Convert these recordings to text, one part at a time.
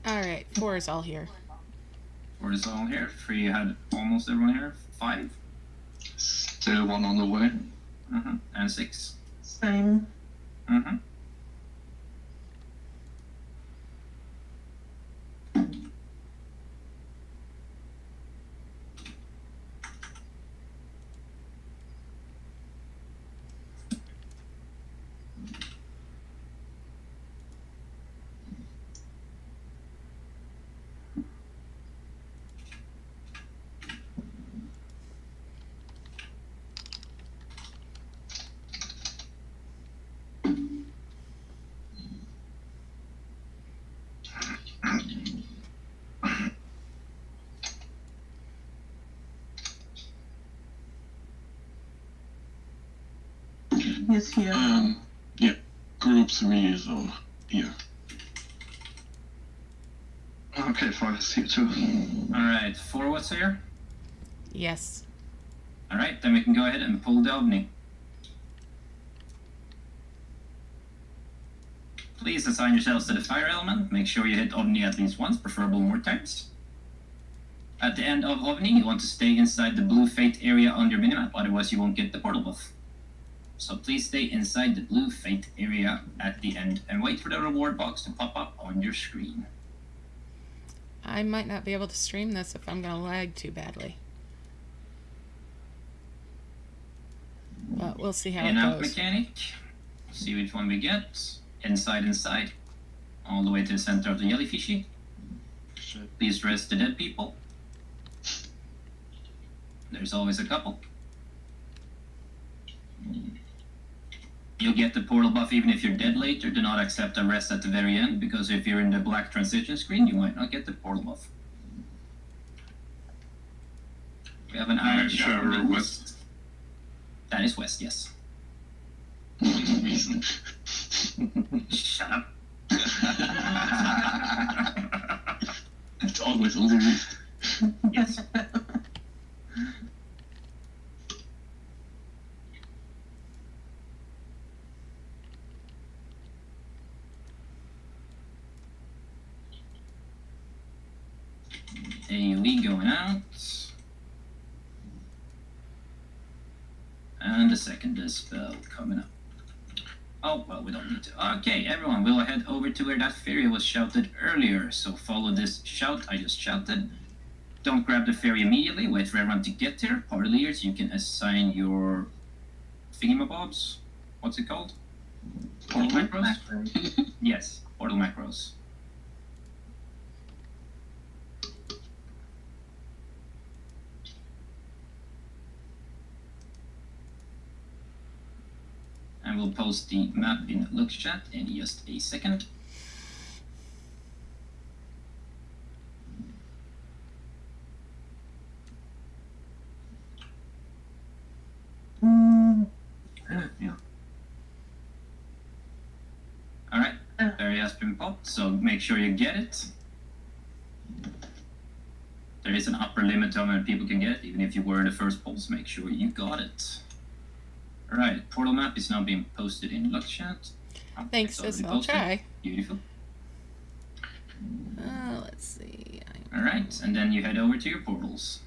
Alright, 4 is all here. 4 is all here. 3 had almost everyone here. 5. Still 1 on the way. And 6. Same. He's here. Yeah. Group 3 is here. Okay, 5 is here too. Alright, 4 what's here? Yes. Alright, then we can go ahead and pull the ovni. Please assign yourselves to the fire element. Make sure you hit ovni at least once, preferable more times. At the end of ovni, you want to stay inside the blue fate area on your minimap, otherwise you won't get the portal buff. So please stay inside the blue fate area at the end and wait for the reward box to pop up on your screen. I might not be able to stream this if I'm going to lag too badly. But we'll see how it In-out goes. mechanic. See which one we get. Inside. All the way to the center of the jellyfishy. Please rest the dead people. There's always a couple. You'll get the portal buff even if you're dead later. Do not accept a rest at the very end, because if you're in the black transition screen, you might not get the portal buff. We have an average Phaera west. That is west, yes. Shut up. It's always on the list. Yes. AoE going out. And the second dispel coming up. Oh, well, we don't need to. Okay, everyone, we'll head over to where that fairy was shouted earlier. So follow this shout I just shouted. Don't grab the fairy immediately. Wait for everyone to get there. Party leaders, you can assign your thingamabobs. What's it called? Portal macros? Yes, portal macros. And we'll post the map in the look chat in just a second. Yeah. Alright, fairy has been popped, so make sure you get it. There is an upper limit to how many people can get it, even if you were in the first polls, make sure you got it. Alright, portal map is now being posted in look chat. Oh, Thanks, it's sis. already I'll posted. try. Beautiful. Let's see. Alright, and then you head over to your portals.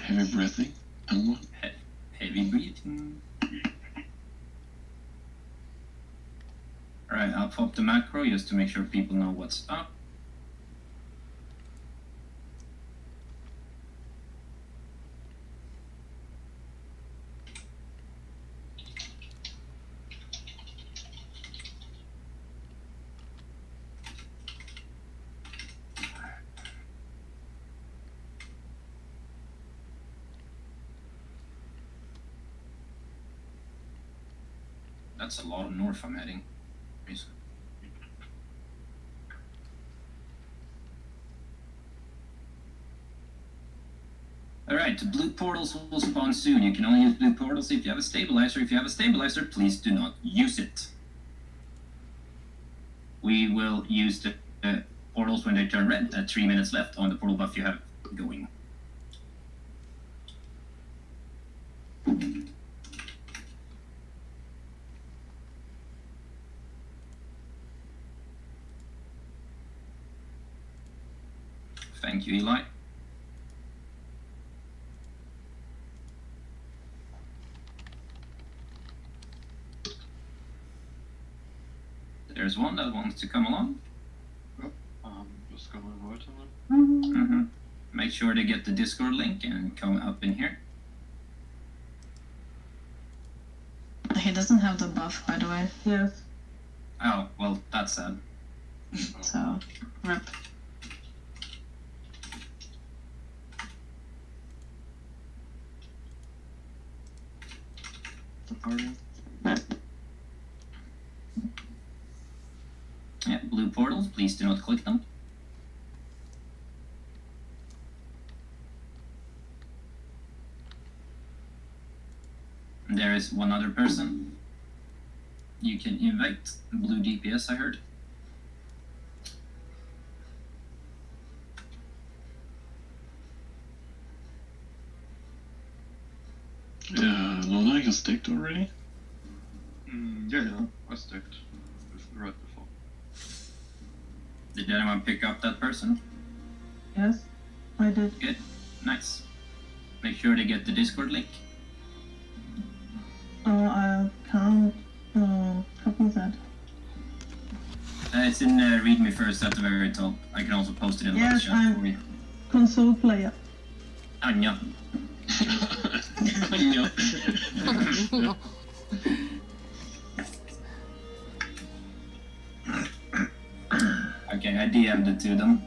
Heavy breathing. Heavy breathing. Alright, I'll pop the macro just to make sure people know what's up. That's a lot of north I'm heading. Alright, the blue portals will spawn soon. You can only use blue portals if you have a stabilizer. If you have a stabilizer, please do not use it. We will use the portals when they turn red at 3 minutes left on the portal buff you have going. Thank you, Eli. There's one that wants to come along. Just gonna invite him. Mm-hmm. Make sure to get the Discord link and come up in here. He doesn't have the buff, by the way. Yes. Oh, well, that's sad. So, rip. The party. Yeah, blue portals, please do not click them. There is one other person you can invite. Blue DPS, I heard. Yeah, Lona is sticked already. Yeah, I stacked right before. Did anyone pick up that person? Yes. I did. Good. Nice. Make sure to get the Discord link. I can't copy that. It's in README first at the very top. I can also post it in the Yes, chat I'm- for you. Console player. Anja. No. Okay, I DM'd it to them.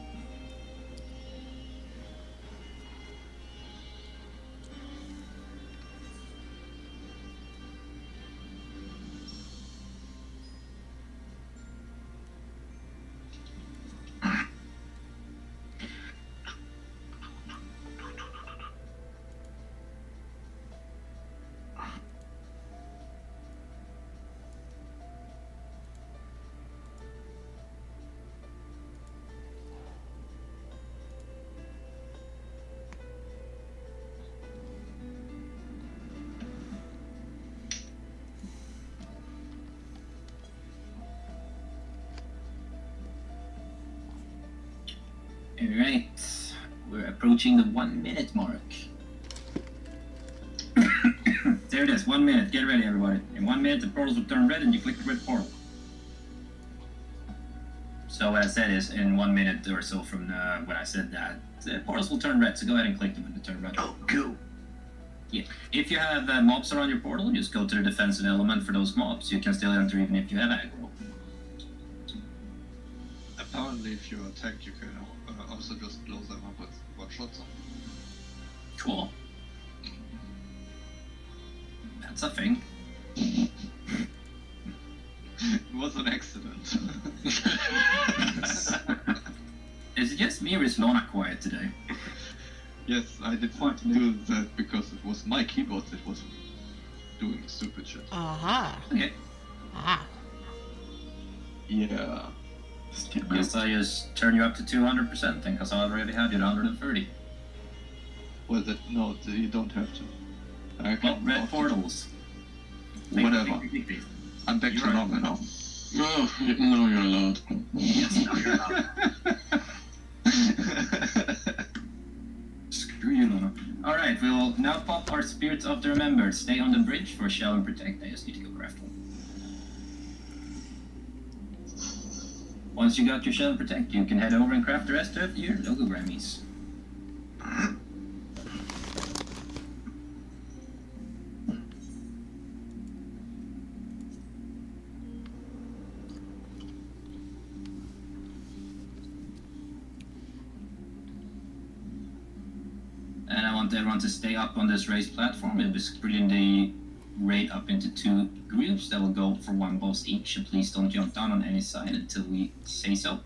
Alright, we're approaching the 1 minute mark. There it is, 1 minute. Get ready, everybody. In 1 minute, the portals will turn red and you click the red portal. So what I said is, in 1 minute or so from when I said that, the portals will turn red, so go ahead and click them when they turn red. Oh, cool. Yeah. If you have mobs around your portal, just go to the defensive element for those mobs. You can still enter even if you have aggro. Apparently, if you attack, you can also just blow them up with one shot. Cool. That's a thing. It was an accident. Is it just me or is Lona quiet today? Yes, I did not do that because it was my keyboard that was doing stupid shit. Aha. Okay. Ah. Yeah. Guess I just turn you up to 200% then, because I already had you at 130. Well, no, you don't have to. I Well, can red portals. Whatever. I'm back to You're normal now. No, no, you're allowed. Yes, no, you're not. Screw you, Luna. Alright, we'll now pop our Spirits of the Remembered. Stay on the bridge for Shell and Protect. I just need to go craft one. Once you got your Shell and Protect, you can head over and craft the rest of your logo Grammys. And I want everyone to stay up on this race platform. We'll be splitting the raid up into 2 groups that will go for 1 boss each. So please don't jump down on any side until we say so.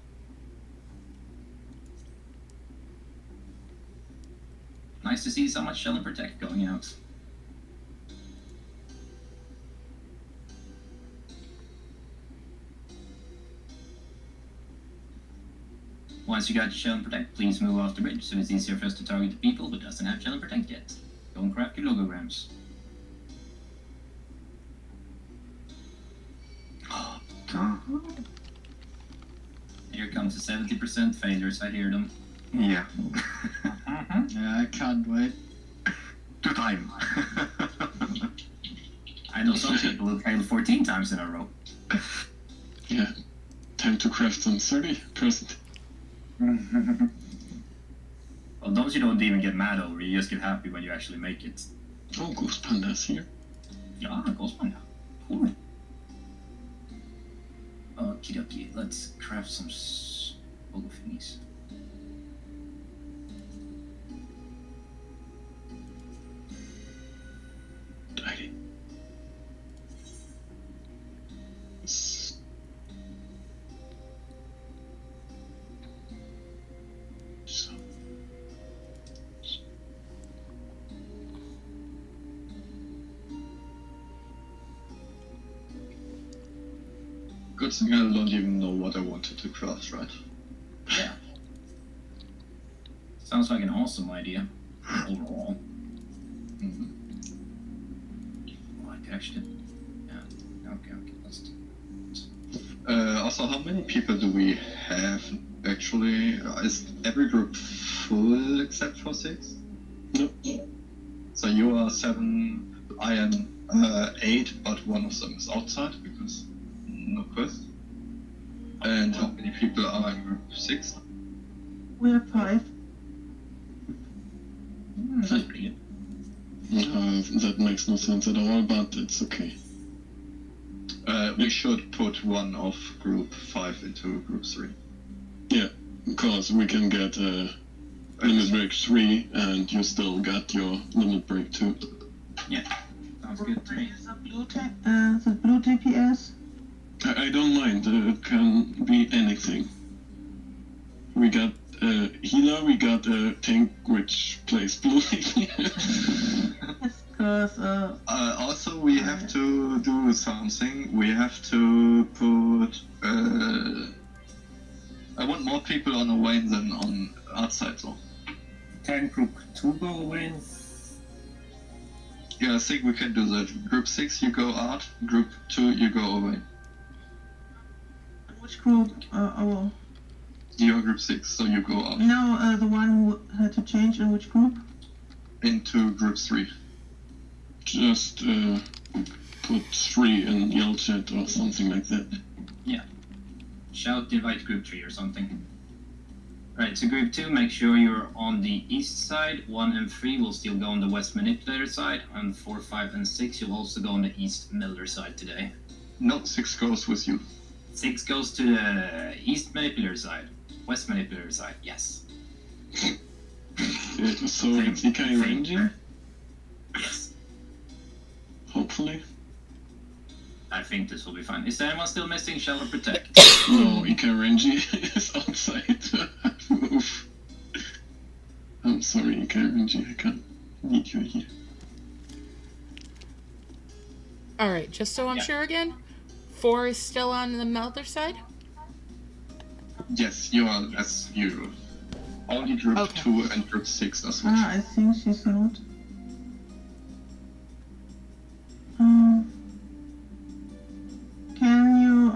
Nice to see so much Shell and Protect going out. Once you got your Shell and Protect, please move off the bridge so it's easier for us to target the people who doesn't have Shell and Protect yet. Go and craft your logograms. God. Here comes the 70% failures, I hear them. Yeah. Yeah, I can't wait. To time. I know some people who failed 14 times in a row. Yeah. Time to craft some 30%. Well, those you don't even get mad over, you just get happy when you actually make it. Oh, Ghost Panda's here. Yeah, Ghost Panda. Cool. Okie dokie, let's craft some bolo thingies. Tidy. So. Good thing I don't even know what I wanted to craft, right? Yeah. Sounds like an awesome idea. Overall. Mm-hmm. Oh, I could actually... Yeah. Okay, let's do Also, how many people do we have actually? Is every group full except for 6? No. So you are 7, I am 8, but one of them is outside because no quest. And how many people are in group 6? We have 5. That's pretty good. That makes no sense at all, but it's okay. We should put one of group 5 into group 3. Yeah, because we can get limit break 3 and you still got your limit break 2. Yeah. Sounds good to me. The blue DPS. I don't mind, it can be anything. We got a healer, we got a tank which plays blue. Because Also, we have to do something. We have to put. I want more people on Owain than on outside, though. Can group 2 go Owain? Yeah, I think we can do that. Group 6, you go out. Group 2, you go Owain. which group? Our You're group 6, so you go out. no, the one who had to change in which group? Into group 3. Just put 3 in yell chat or something like that. Shout invite group 3 or something. Right, so group 2, make sure you're on the east side. 1 and 3 will still go on the west manipulator side. And 4, 5, and 6 you'll also go on the east miller side today. No, 6 goes with you. 6 goes to the east manipulator side. West manipulator side, yes. So it's Ikai ranging, Yes. hopefully. I think this will be fine. Is anyone still missing Shelter Protect? No, Ikai Renji is outside. Oof. I'm sorry, Ikai Renji, I can't need you here. Alright, just so I'm sure again, 4 is still on the Melder side? Yes, you are as usual. Only group Okay. 2 and group 6 are switched. I think she's not. Can you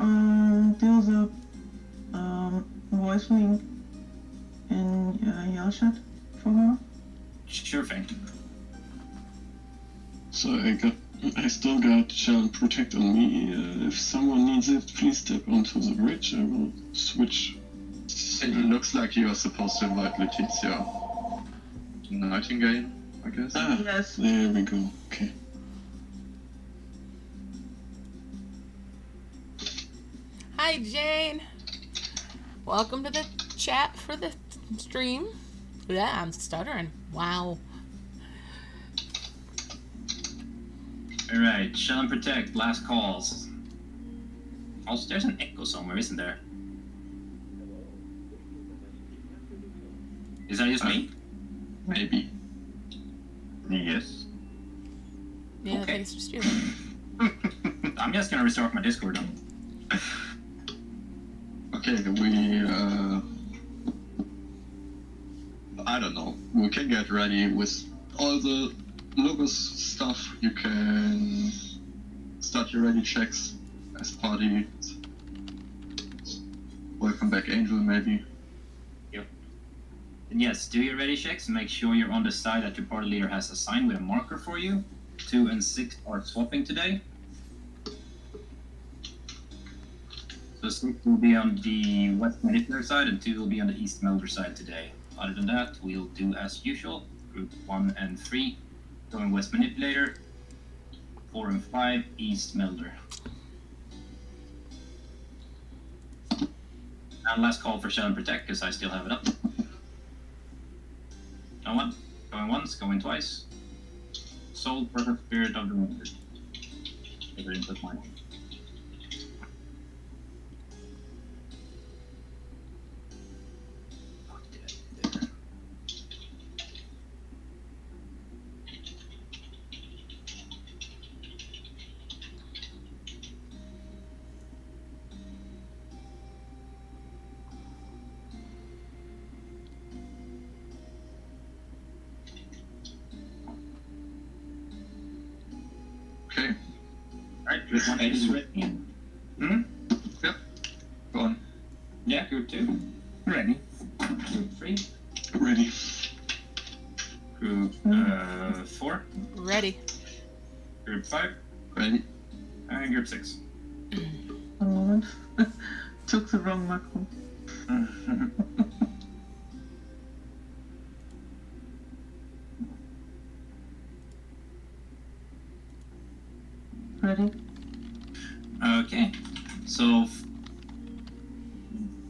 do the voice link in yell chat for her? Sure thing. So I still got Shell Protect on me. If someone needs it, please step onto the bridge. I will switch. It looks like you are supposed to invite Letizia Nightingale, I guess. Ah, Yes. there we go. Okay. Hi, Jane. Welcome to the chat for the stream. Yeah, I'm stuttering. Wow. Alright, Shell and Protect, last calls. Also, there's an echo somewhere, isn't there? Is that just me? Maybe. Yes. Yeah, I Okay. think it's just you. I'm just gonna restart my Discord then. Okay, we I don't know. We can get ready with all the Logos stuff. You can start your ready checks as party. Welcome back, Angel, maybe. And yes, do your ready checks. Make sure you're on the side that your party leader has assigned with a marker for you. 2 and 6 are swapping today. So 6 will be on the West Manipulator side and 2 will be on the East Melder side today. Other than that, we'll do as usual. Group 1 and 3 going West Manipulator. 4 and 5 East Melder. And last call for Shell and Protect because I still have it up. No one. Going once, going twice. Soul, Perfect Spirit of the Winter. Take it input mine. Okay. Alright, group 1 is ready. Hmm? Yep. Go on. Yeah, group 2. Ready. Group 3. Ready. Group 4. Ready. Group 5. Ready. And group 6. One moment. Took the wrong macro. Ready? Okay. So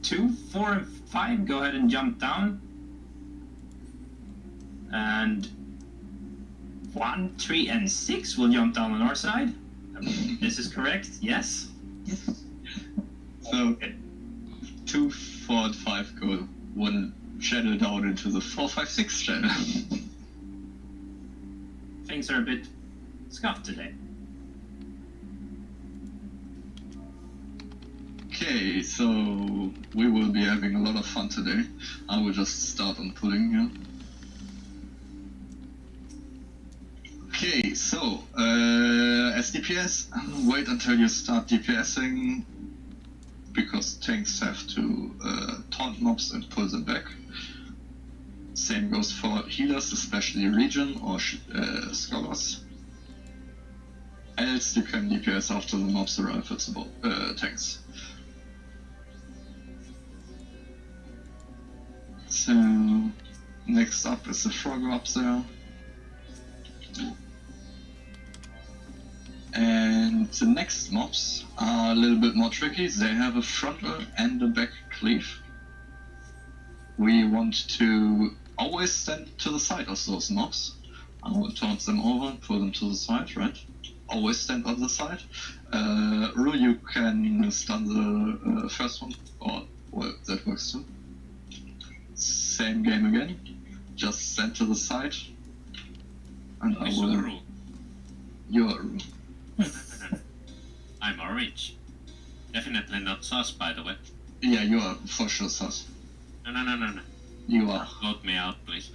2, 4, and 5, go ahead and jump down. And 1, 3, and 6 will jump down on our side. This is correct, yes? Yes. So 2, 4, and 5 go one channel down into the 4, 5, 6 channel. Things are a bit scuffed today. Okay, so we will be having a lot of fun today. I will just start on pulling here. Okay, so as DPS, wait until you start DPSing because tanks have to taunt mobs and pull them back. Same goes for healers, especially Regen or Scholars. Else you can DPS after the mobs arrive at the tanks. So next up is the frog up there. And the next mobs are a little bit more tricky. They have a frontal and a back cleave. We want to always stand to the side of those mobs. I will taunt them over and pull them to the side, right? Always stand on the side. Ru, you can stun the first one, or well, that works too. Same game again. Just stand to the side. And I Who's will. the rule? You are Ru. I'm orange. Definitely not sus, by the way. Yeah, you are for sure sus. No. You are. Vote me out, please.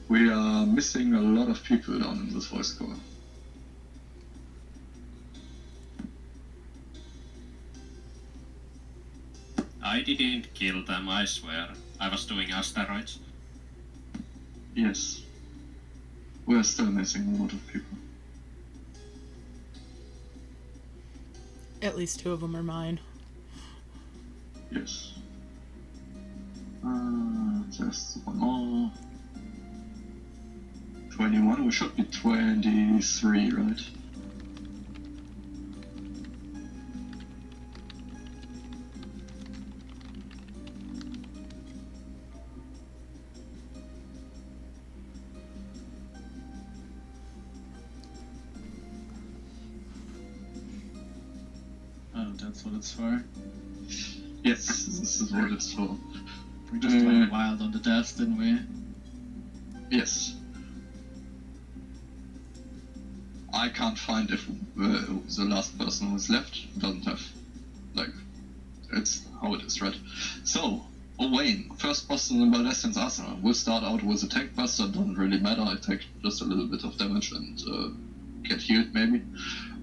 We are missing a lot of people down in this voice core. I didn't kill them, I swear. I was doing asteroids. Yes. We are still missing a lot of people. At least 2 of them are mine. Yes. Just one more. 21, we should be 23, right? Oh, that's what it's for. Yes, this is what it's for. We just went wild on the deaths, didn't we? Yes. I can't find if the last person who's left doesn't have, like, it's how it is, right? So, Owain, first boss in the Baldesion's arsenal. We'll start out with a tank buster, doesn't really matter, I take just a little bit of damage and get healed maybe.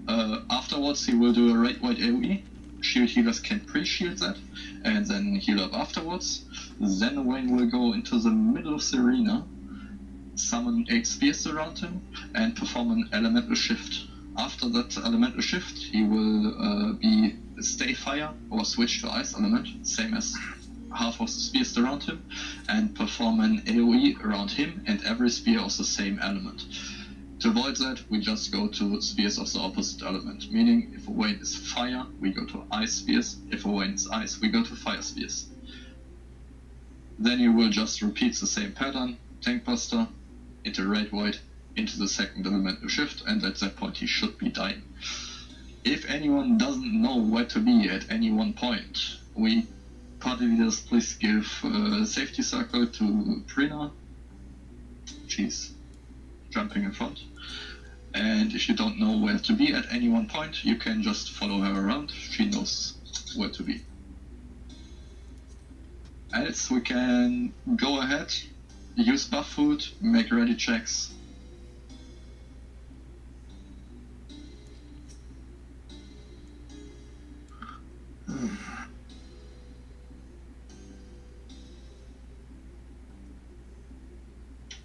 Afterwards he will do a raid wide AoE, shield healers can pre-shield that and then heal up afterwards. Then Owain will go into the middle of the arena, summon 8 spears around him, and perform an elemental shift. After that elemental shift, he will stay fire or switch to ice element, same as half of the spears around him, and perform an AoE around him and every spear of the same element. To avoid that, we just go to spears of the opposite element, meaning if Owain is fire, we go to ice spears, if Owain is ice, we go to fire spears. Then you will just repeat the same pattern, tank buster, into red void, into the second elemental shift, and at that point he should be dying. If anyone doesn't know where to be at any one point, we party leaders please give a safety circle to Prina. She's jumping in front. And if you don't know where to be at any one point, you can just follow her around. She knows where to be. Else we can go ahead, use buff food, make ready checks.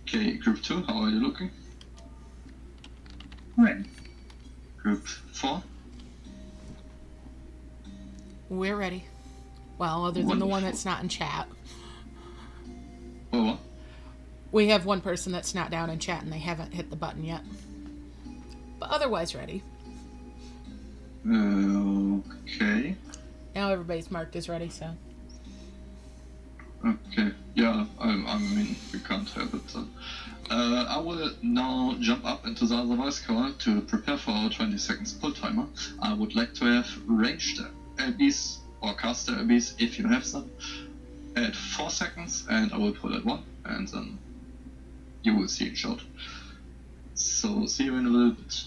Okay, group 2, how are you looking? Ready. Group 4? We're ready. Well, other than the one that's not in chat. Oh, We have one person that's not down in chat and they haven't hit the button yet. But otherwise ready. okay. Now everybody's marked as ready, so. Okay, yeah, I mean, we can't have it then. I will now jump up into the other voice call to prepare for our 20 seconds pull timer. I would like to have ranged LBs or caster LBs, if you have them, at 4 seconds, and I will pull at 1, and then you will see it short. So, see you in a little bit.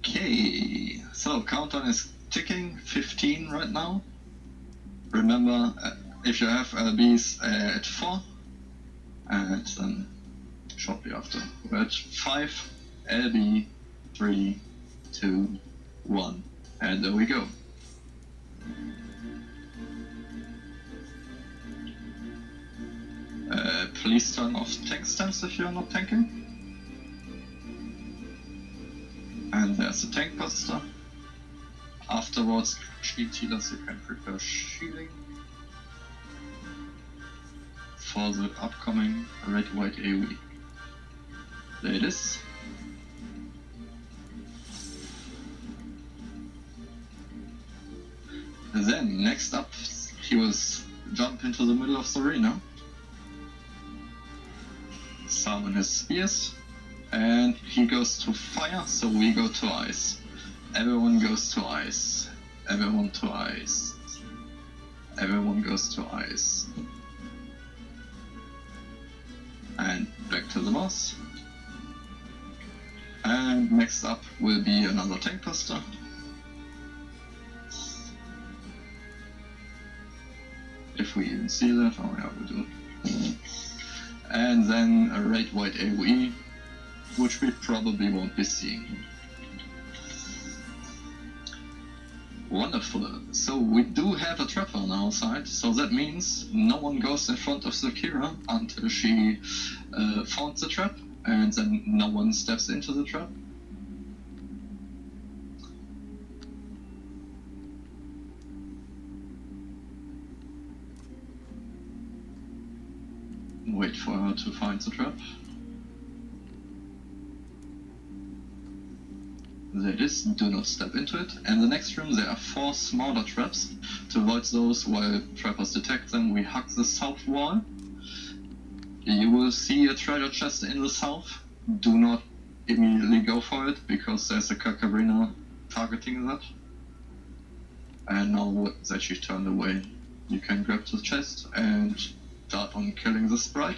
Okay, so countdown is ticking, 15 right now. Remember, if you have LBs at 4, and then shortly after, we're at 5, LB, 3, 2, 1, and there we go. Please turn off tank stance if you're not tanking. And there's the tank buster. Afterwards, shield healers, you can prepare shielding for the upcoming red-white AoE. There it is. Then, next up, he will jump into the middle of the arena, summon his spears, and he goes to fire, so we go to ice. Everyone goes to ice. Everyone to ice. Everyone goes to ice. And back to the boss. And next up will be another tank buster. If we even see that, oh yeah, we do. And then a red white AoE, which we probably won't be seeing. Wonderful. So we do have a trapper on our side, so that means no one goes in front of Zukira until she found the trap, and then no one steps into the trap. Wait for her to find the trap. There it is, do not step into it. And the next room there are 4 smaller traps. To avoid those while trappers detect them, we hug the south wall. You will see a treasure chest in the south. Do not immediately go for it, because there's a Kakarina targeting that. And now that you turned away, you can grab the chest and start on killing the sprite.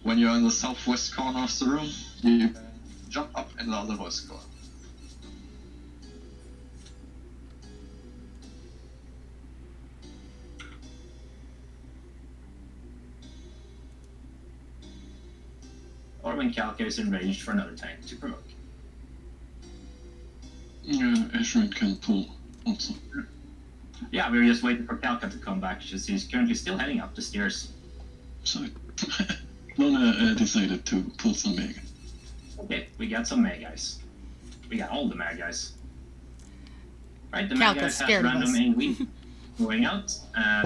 When you're in the southwest corner of the room, you jump up in the other voice corner. Or when Kalka is enraged for another tank to provoke. Yeah, Ashrin can pull also. Yeah, we were just waiting for Kalka to come back. She's currently still heading up the stairs. So Lona decided to pull some mega. Okay, we got some Magi's. We got all the Magi's. Right, the Kalka's Magi's scared have of us. random AoE going out,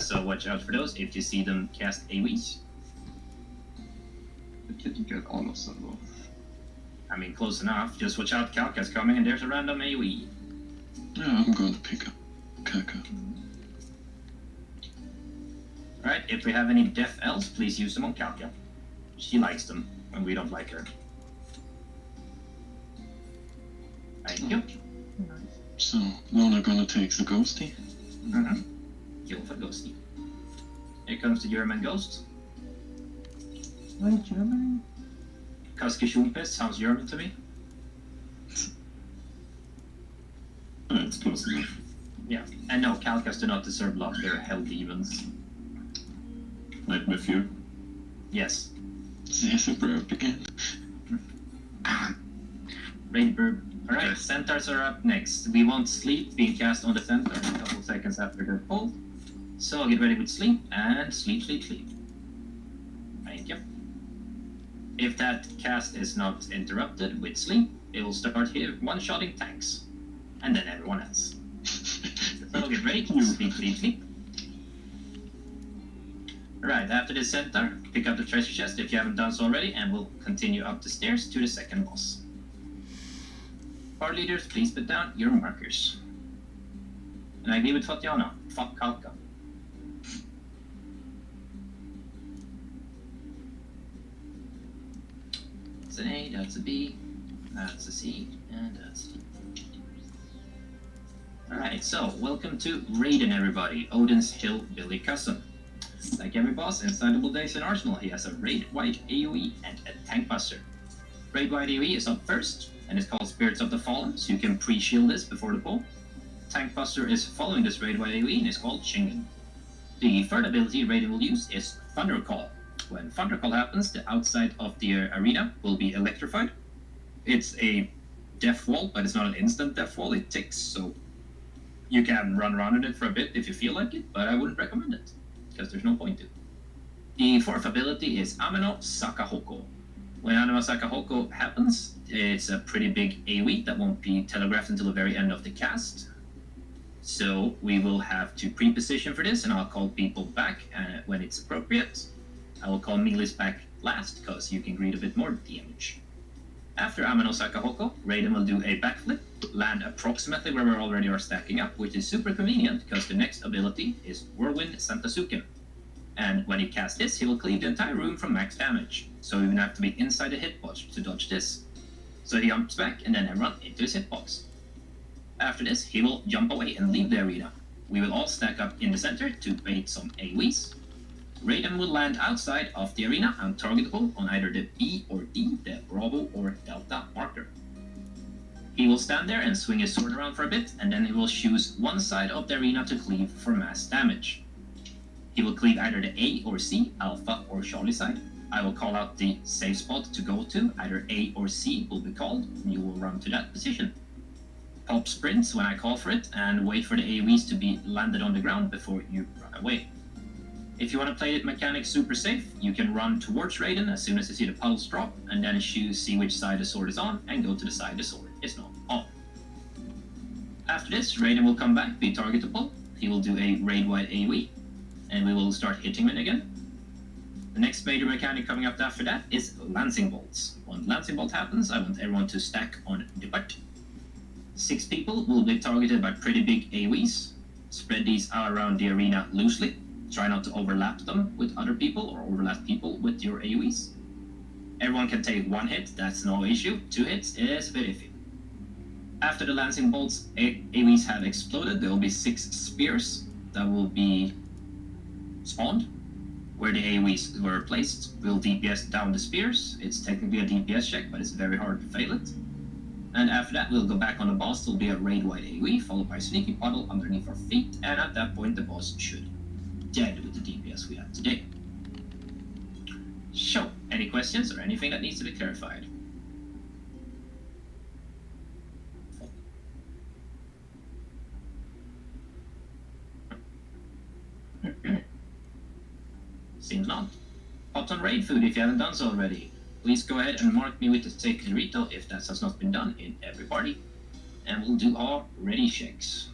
so watch out for those if you see them cast AoEs. I didn't get all of them though. I mean, close enough. Just watch out, Kalka's coming and there's a random AoE. Yeah, I'm going to pick up Kaka. Alright, if we have any deaf elves, please use them on Kalka. She likes them, and we don't like her. Thank you. So Lona gonna take the ghosty. Kill for Ghosty. Here comes the German ghost. Why Germany? Kaske Schumpes sounds German to me. That's close enough. Yeah. And no, Kalkas do not deserve love, they're hell demons. Like with you. Yes. There's a burp again. Raid burb. Alright, centaurs are up next. We want sleep being cast on the centaur a couple seconds after they're pulled. So get ready with sleep, and sleep, sleep, sleep. Thank you. If that cast is not interrupted with sleep, it will start here one-shotting tanks. And then everyone else. So get ready, sleep, sleep, sleep. Alright, after the centaur, pick up the treasure chest if you haven't done so already, and we'll continue up the stairs to the second boss. Party leaders, please put down your markers. And I agree with Fatiana. Fuck Kalka. That's an A, that's a B, that's a C, and that's a... Alright, so welcome to Raiden, everybody. Odin's hillbilly cousin. Like every boss inside Double Days in Arsenal, he has a Raid White AoE and a Tank Buster. Raid White AoE is up first, and it's called Spirits of the Fallen, so you can pre-shield this before the pull. Tank Buster is following this Raid White AoE and is called Shingen. The third ability Raiden will use is Thunder Call. When Thunder Call happens, the outside of the arena will be electrified. It's a death wall, but it's not an instant death wall, it ticks, so you can run around in it for a bit if you feel like it, but I wouldn't recommend it, because there's no point to. The fourth ability is Ameno Sakahoko. When Ameno Sakahoko happens, it's a pretty big AoE that won't be telegraphed until the very end of the cast. So we will have to pre-position for this, and I'll call people back when it's appropriate. I will call melees back last, because you can greet a bit more damage. After Ameno Sakahoko, Raiden will do a backflip, land approximately where we already are stacking up, which is super convenient, because the next ability is Whirlwind Santasuken. And when he casts this, he will cleave the entire room from max damage, so we will have to be inside the hitbox to dodge this. So he jumps back, and then everyone into his hitbox. After this, he will jump away and leave the arena. We will all stack up in the center to bait some AoEs. Raiden will land outside of the arena and targetable on either the B or D, the Bravo or Delta marker. He will stand there and swing his sword around for a bit, and then he will choose one side of the arena to cleave for mass damage. He will cleave either the A or C, Alpha or Charlie side. I will call out the safe spot to go to, either A or C will be called, and you will run to that position. Pop sprints when I call for it, and wait for the AoEs to be landed on the ground before you run away. If you want to play the mechanic super safe, you can run towards Raiden as soon as you see the puddles drop, and then see which side the sword is on, and go to the side the sword is not on. After this, Raiden will come back, be targetable. He will do a raid-wide AoE, and we will start hitting him again. The next major mechanic coming up after that is Lancing Bolts. When Lancing Bolt happens, I want everyone to stack on the butt. 6 people will be targeted by pretty big AoEs. Spread these out around the arena loosely. Try not to overlap them with other people or overlap people with your AoEs. Everyone can take 1 hit, that's no issue. 2 hits is very few. After the Lancing Bolts AoEs have exploded, there will be 6 spears that will be spawned. Where the AoEs were placed, we'll DPS down the spears. It's technically a DPS check, but it's very hard to fail it. And after that, we'll go back on the boss. There'll be a raid-wide AoE, followed by a sneaky puddle underneath our feet, and at that point, the boss should be dead with the DPS we have today. So, any questions or anything that needs to be clarified? Seems not. Hot on raid food if you haven't done so already. Please go ahead and mark me with the sacred rito if that has not been done in every party. And we'll do our ready checks.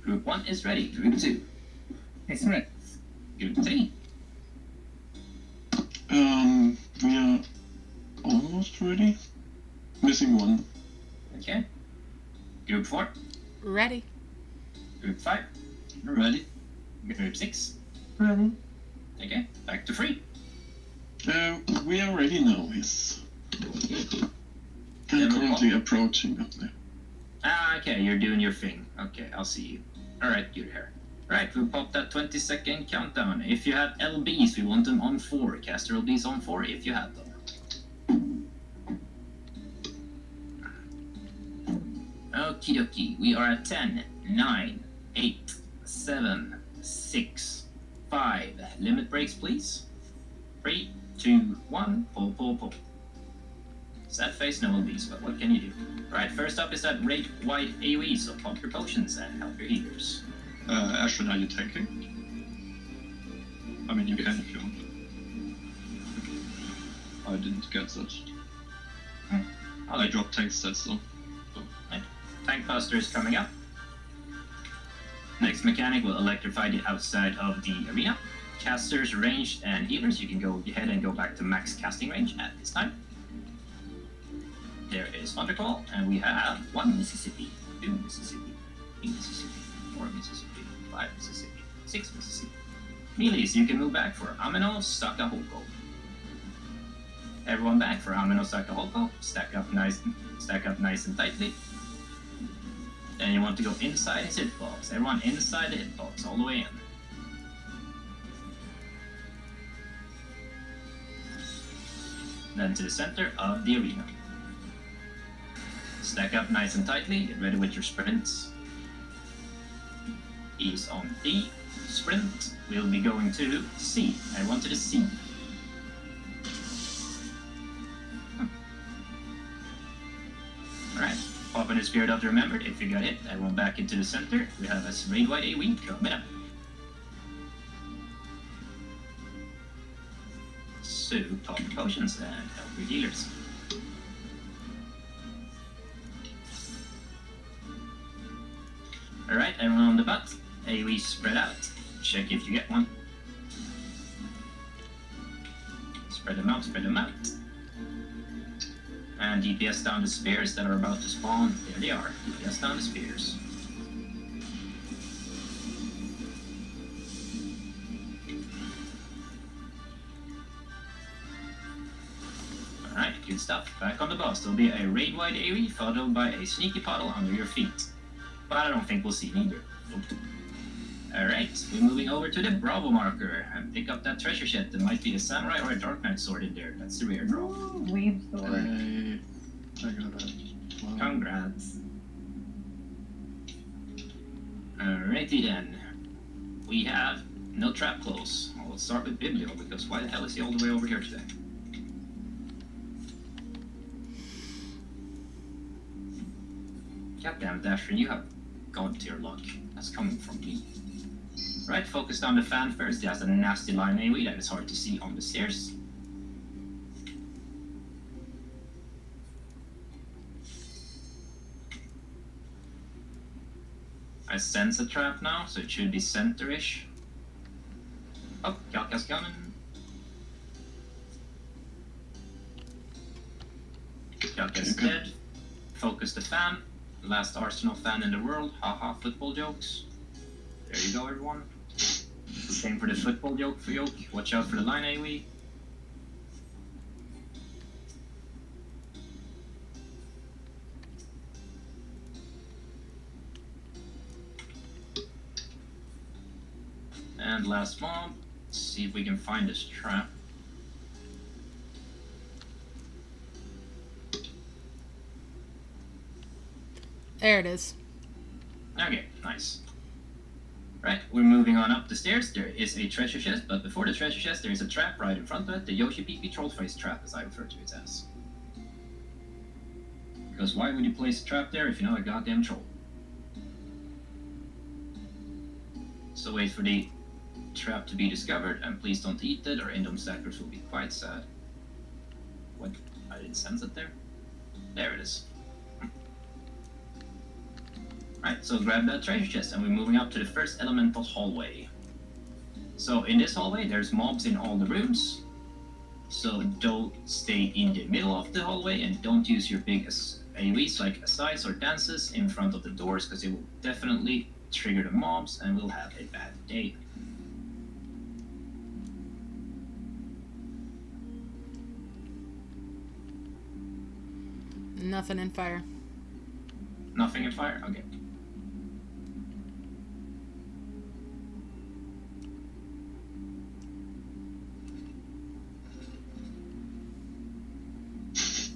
Group 1 is ready. Group 2. It's ready. Group 3. We are almost ready. Missing 1. Okay. Group 4. Ready. Group 5. Ready? Group 6. Ready? Okay, back to 3. We are ready now, yes. I'm currently approaching up there. Ah, okay, you're doing your thing. Okay, I'll see you. Alright, you're here. Right, we'll pop that 20-second countdown. If you have LBs, we want them on 4. Caster LBs on 4 if you have them. Okie dokie, we are at 10, 9, 8, 7, 6, 5. Limit breaks, please. 3, 2, 1, pull. Sad face, no LBs, but what can you do? Right, first up is that raid-wide AoE, so pop your potions and help your healers. Ashwin, are you tanking? I mean, you can if you want. I didn't get that. I dropped tank stats though. Tank Buster is coming up. Next mechanic will electrify the outside of the arena. Casters, ranged, and healers, you can go ahead and go back to max casting range at this time. There is Thundercall, and we have 1 Mississippi, 2 Mississippi, 3 Mississippi, 4 Mississippi, 5 Mississippi, 6 Mississippi. Melees, you can move back for Amino Sakahoko. Everyone back for Amino Sakahoko. Stack up nice and tightly. Then you want to go inside his hitbox. Everyone inside the hitbox, all the way in. Then to the center of the arena. Stack up nice and tightly, get ready with your sprints. He's on D. Sprint. We'll be going to C. Everyone to the C. Alright. Popping his spirit up to remember, if you got hit, everyone back into the center. We have a raid-wide AoE coming up. So, pop your potions and help your healers. Alright, everyone on the butt. AoE spread out. Check if you get one. Spread them out, spread them out. And DPS down the spears that are about to spawn. There they are. DPS down the spears. Alright, good stuff. Back on the boss. There'll be a raid-wide AoE followed by a sneaky puddle under your feet. But I don't think we'll see neither. Alright, we're moving over to the Bravo marker and pick up that treasure chest. There might be a samurai or a dark knight sword in there. That's the rare draw. Ooh, weave sword. I got it. Wow. Congrats. Alrighty then. We have no trap close. We'll start with Biblio because why the hell is he all the way over here today? Goddamn Dasher, you have gone to your luck. That's coming from me. Right, focus on the fan first. He has a nasty line AoE that is hard to see on the stairs. I sense a trap now, so it should be center-ish. Oh, Galka's coming. Galka's dead. Focus the fan. Last Arsenal fan in the world. Haha, football jokes. There you go, everyone. Same for the football joke for Yoke. Watch out for the line AoE. And last mob. Let's see if we can find this trap. There it is. Okay, nice. Right, we're moving on up the stairs. There is a treasure chest, but before the treasure chest, there is a trap right in front of it. The Yoshi PP Trollface trap, as I refer to it as. Because why would you place a trap there if you're not a goddamn troll? So wait for the trap to be discovered, and please don't eat it, or Indom stackers will be quite sad. What? I didn't sense it there? There it is. Right, so grab that treasure chest, and we're moving up to the first elemental hallway. So in this hallway, there's mobs in all the rooms. So don't stay in the middle of the hallway, and don't use your big AoEs like asides or dances in front of the doors, because it will definitely trigger the mobs, and we'll have a bad day. Nothing in fire. Nothing in fire? Okay.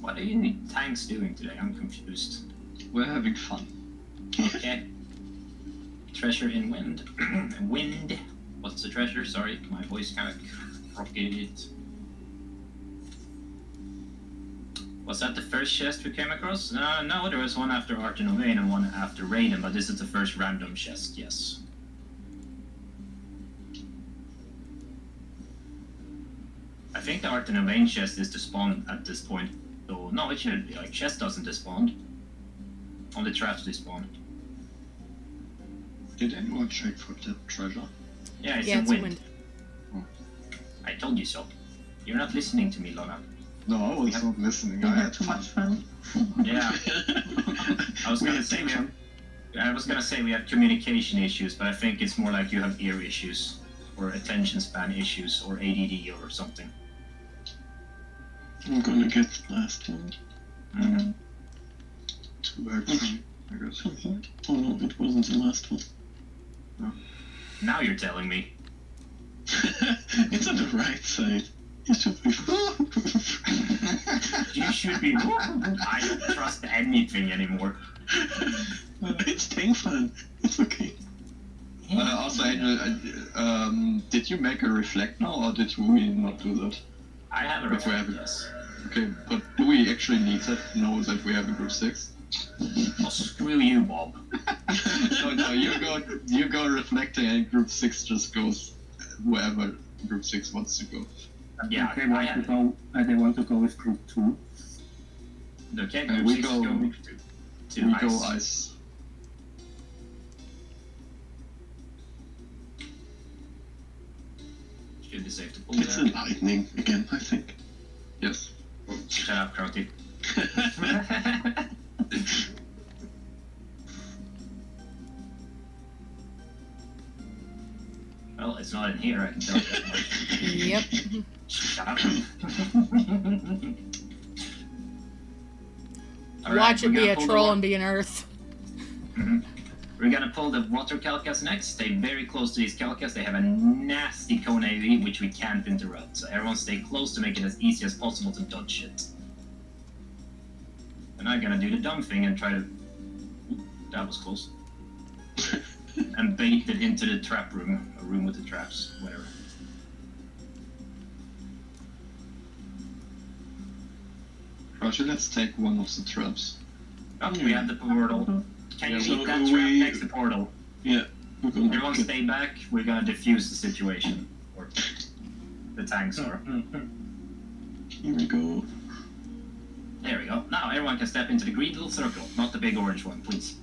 What are you tanks doing today? I'm confused. We're having fun. Okay. Treasure in wind. Wind. What's the treasure? Sorry, my voice kind of rocketed. Was that the first chest we came across? No, there was one after Art and Owain and one after Raiden, but this is the first random chest, yes. I think the Art and Owain chest is despawned at this point. So, no, it shouldn't be. Like, chest doesn't despawn. Only traps despawn. Did anyone check for the treasure? Yeah, it's Yeah, in it's wind. wind. Oh. I told you so. You're not listening to me, Lona. No, I was not listening. We I had had too fun. much fun. Yeah. I was gonna say we have communication issues, but I think it's more like you have ear issues, or attention span issues, or ADD or something. I'm gonna get the last one. Mm-hmm. Too bad for me, I guess. Oh no, it wasn't the last one. Now you're telling me. It's on the right side. You should be. You should be. I don't trust anything anymore. It's tank fun. It's okay. Also, Angel, did you make a reflect now, or did we not do that? I have a If we reflect, have it. yes. Okay, but do we actually need to know that we have a group 6? Oh, screw you, Bob. No, you go reflecting, and group 6 just goes wherever group 6 wants to go. Yeah, They want to go. They want to go with group 2. Okay, And group we 6 is go- going to We ice. go ice. Should be safe to pull It's a there. lightning again, I think. Yes. Shut up, Crowty. Well, it's not in here, I can tell you that much. Yep. Shut up. Watch it be a troll and be an earth. Mhm. We're gonna pull the water Calcas next. Stay very close to these Calcas. They have a nasty cone AV, which we can't interrupt. So everyone stay close to make it as easy as possible to dodge it. And I'm gonna do the dumb thing and try to... Ooh, that was close. And bait it into the trap room. A room with the traps, whatever. Roger, let's take one of the traps. Oh, we have the portal. Can you So eat that trap next to the portal? Yeah, we're gonna Everyone get- stay back. We're gonna defuse the situation. Or the tanks are. Here we go. There we go. Now everyone can step into the green little circle, not the big orange one, please.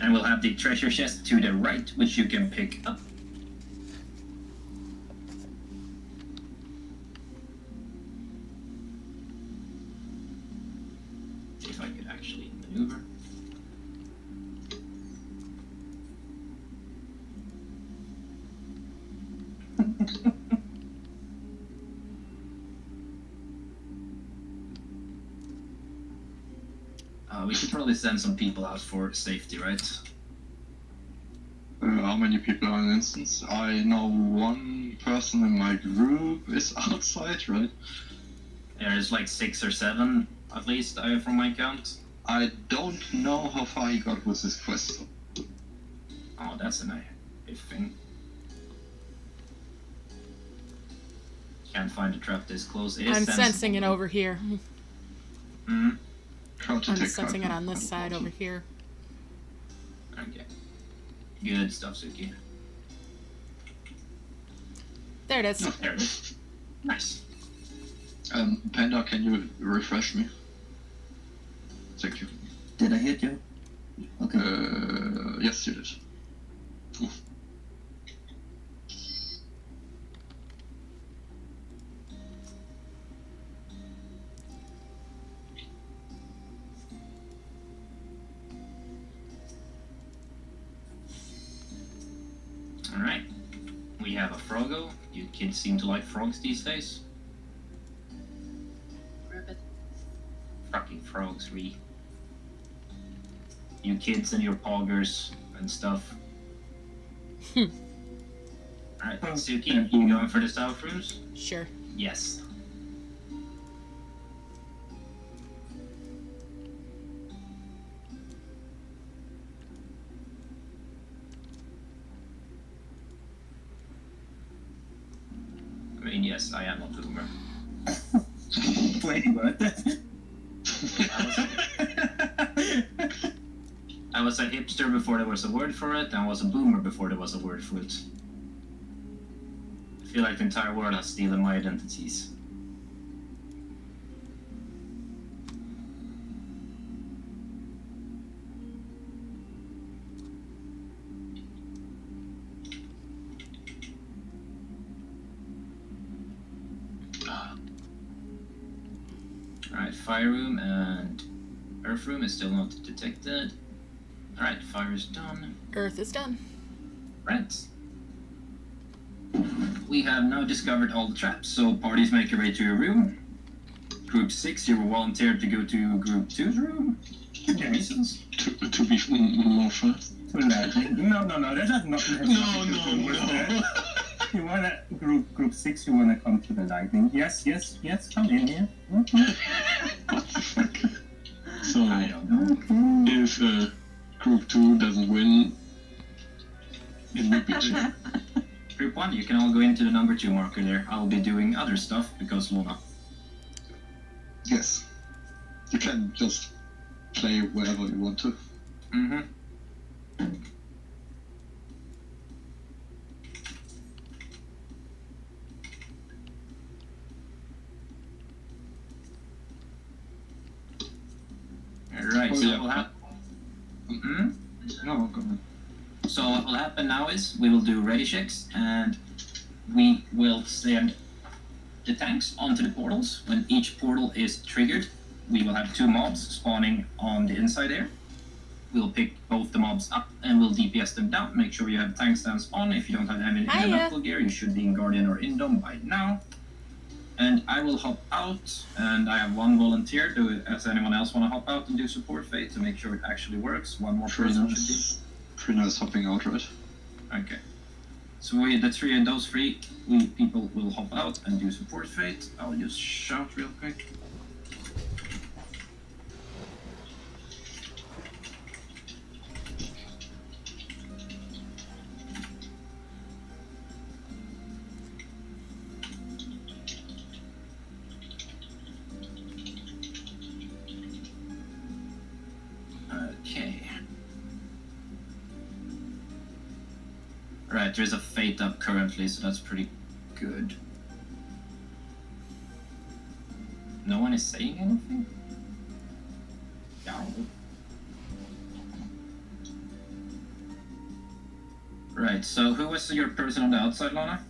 And we'll have the treasure chest to the right, which you can pick up. If I could actually maneuver. We should probably send some people out for safety, right? How many people are in instance? I know one person in my group is outside, right? There's like 6 or 7, at least, from my count. I don't know how far he got with his quest. Oh, that's a nice thing. Can't find a trap this close. It is I'm sensible. sensing it over here. Hmm. Try to I'm take sensing it five on this people. side over here. Okay. Good stuff, Suki. There it is. There it is. Nice. Panda, can you refresh me? Thank you. Did I hit you? Okay. Yes, you did. Alright. We have a Frogo. You kids seem to like frogs these days. Ribbit. Fucking frogs, You kids and your poggers and stuff. Alright, Suki, you going for the south rooms? Sure. Yes. I mean, yes, I am a boomer. Wait, what? I was a hipster before there was a word for it, and I was a boomer before there was a word for it. I feel like the entire world has stolen my identities. Alright, fire room and earth room is still not detected. Alright, fire is done. Earth is done. Right. We have now discovered all the traps, so parties make your way to your room. Group 6, you were volunteered to go to Group 2's room. Reasons? To be more fast. To landing? No, that does not. No. You wanna group 6? You wanna come to the lightning? Yes. Come in here. What the fuck? So, I don't know. if Group 2 doesn't win, it would be chill. Group 1, you can all go into the number 2 marker there. I'll be doing other stuff because Luna. Yes. You can just play wherever you want to. Mm-hmm. Alright, so what will happen? No, go ahead. So what will happen now is we will do ready checks and we will send the tanks onto the portals. When each portal is triggered, we will have 2 mobs spawning on the inside there. We'll pick both the mobs up and we'll DPS them down. Make sure you have tank stands on. If you don't have any Hiya. elemental gear, you should be in Guardian or Indom by now. And I will hop out, and I have one volunteer. Does anyone else want to hop out and do support fate to make sure it actually works? One more person should be. Trina is hopping out, right? Okay. So those three people will hop out and do support fate. I'll just shout real quick. Okay. Right, there's a fate up currently, so that's pretty good. No one is saying anything? No. Right, so who was your person on the outside, Lana?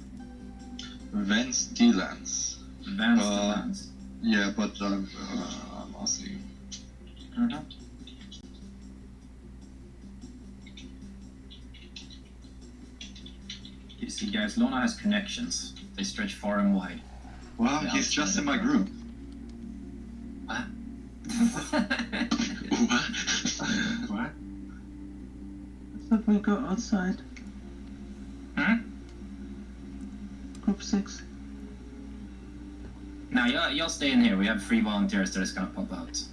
Vance D-Lance. Vance Lance. Yeah, but I'm asking. Mm-hmm. You see, guys, Lona has connections. They stretch far and wide. Wow, Yeah, he's just in my group. What? What? I thought we'll go outside. Hmm? Group 6. No, you'll stay in here. We have 3 volunteers that is gonna pop out.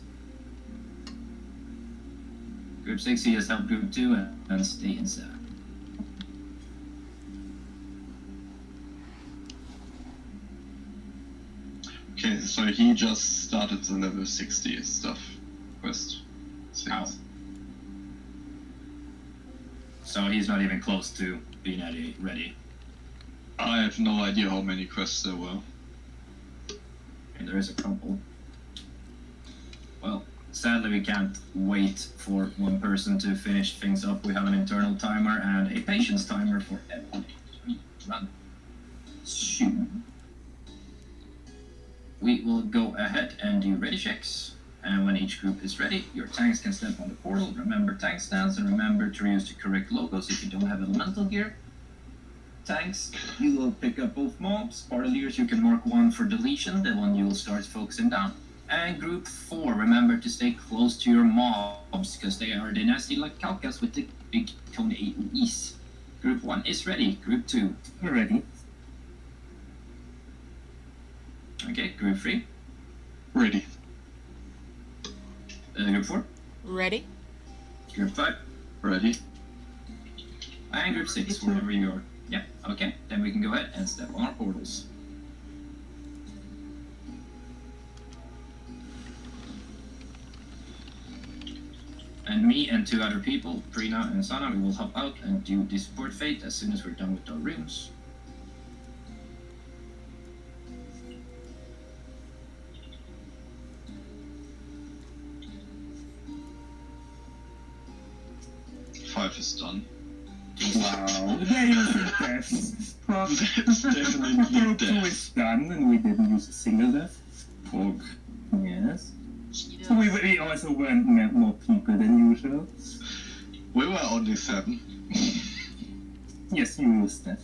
Group 6, you just help Group 2 and stay inside. Okay, so he just started the level 60 stuff quest. Ow. So he's not even close to being ready. I have no idea how many quests there were. And there is a couple. Well, sadly we can't wait for one person to finish things up. We have an internal timer and a patience timer for everyone. Run. Shoot. We will go ahead and do ready checks. And when each group is ready, your tanks can step on the portal. Remember tank stance and remember to use the correct logos if you don't have elemental gear. Tanks, you will pick up both mobs. Party leaders, you can mark 1 for deletion, the one you will start focusing down. And group 4, remember to stay close to your mobs because they are nasty like Calcas with the big Coney AoEs. Group 1 is ready. Group 2. We're ready. Okay, group 3. Ready. Group 4. Ready? Group 5. Ready? And group 6, wherever you are. Yep, okay. Then we can go ahead and step on our portals. And me and 2 other people, Prina and Sana, we will hop out and do the support fate as soon as we're done with our rooms. Five is done. Wow, there is a death. That's definitely Group 2 death. is done, and we didn't use a single death. Fog. Yes. So we also weren't more people than usual. We were only 7. Yes, you used that.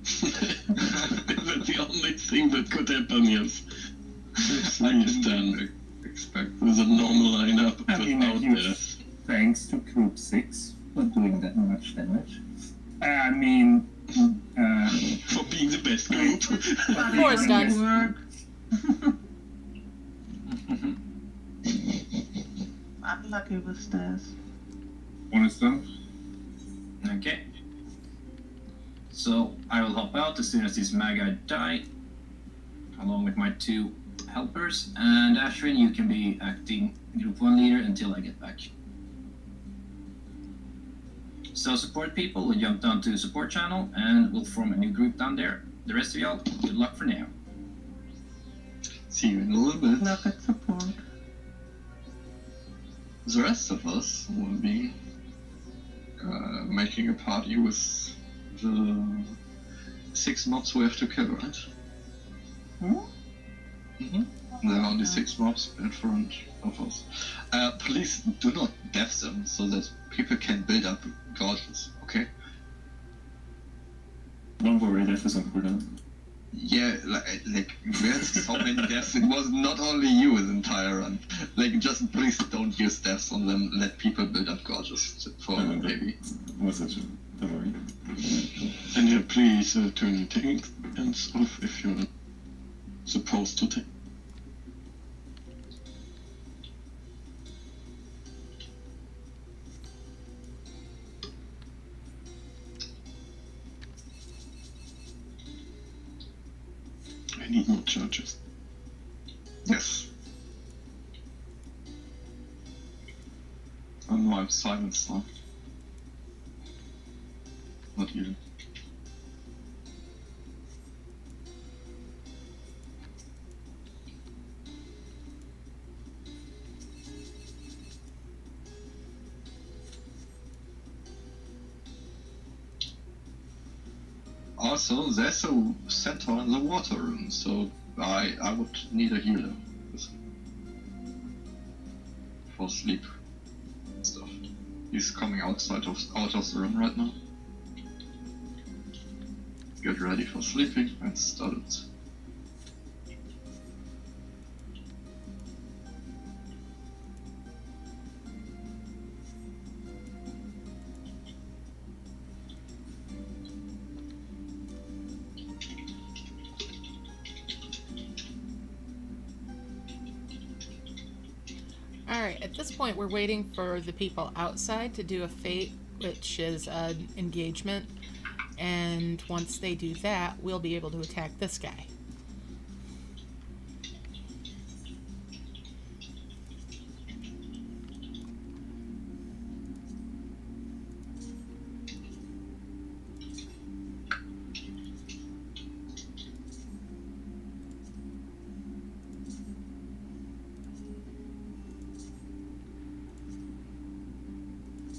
That's the only thing that could happen, yes. I Please, didn't then. expect. With a normal lineup I mean, without huge death. thanks to Group 6 for doing that much damage. I mean, For being the best group. Four is done. Work. Unlucky with stairs. 1 is done. Okay. So I will hop out as soon as these magi die, along with my 2 helpers. And Ashrin, you can be acting group 1 leader until I get back. So support people, we'll jump down to support channel and we'll form a new group down there. The rest of y'all, good luck for now. See you in a little bit. Luck at support. The rest of us will be making a party with the 6 mobs we have to kill, right? Mm-hmm. There are only 6 mobs in front of us. Please do not death them so that people can build up gauges, okay? Don't worry, death is on cooldown. Yeah, like we had so many deaths. It was not only you the entire run. Like, just please don't use deaths on them. Let people build up gorges for maybe. Was such a worry. And yeah, please turn your tank hands off if you're supposed to take. I need more charges. Yes. Oh no, I'm silenced now. Not you. Also, there's a centaur in the water room, so I would need a healer for sleep stuff. He's coming out of the room right now. Get ready for sleeping and start it. Alright, at this point we're waiting for the people outside to do a fate, which is an engagement. And once they do that, we'll be able to attack this guy.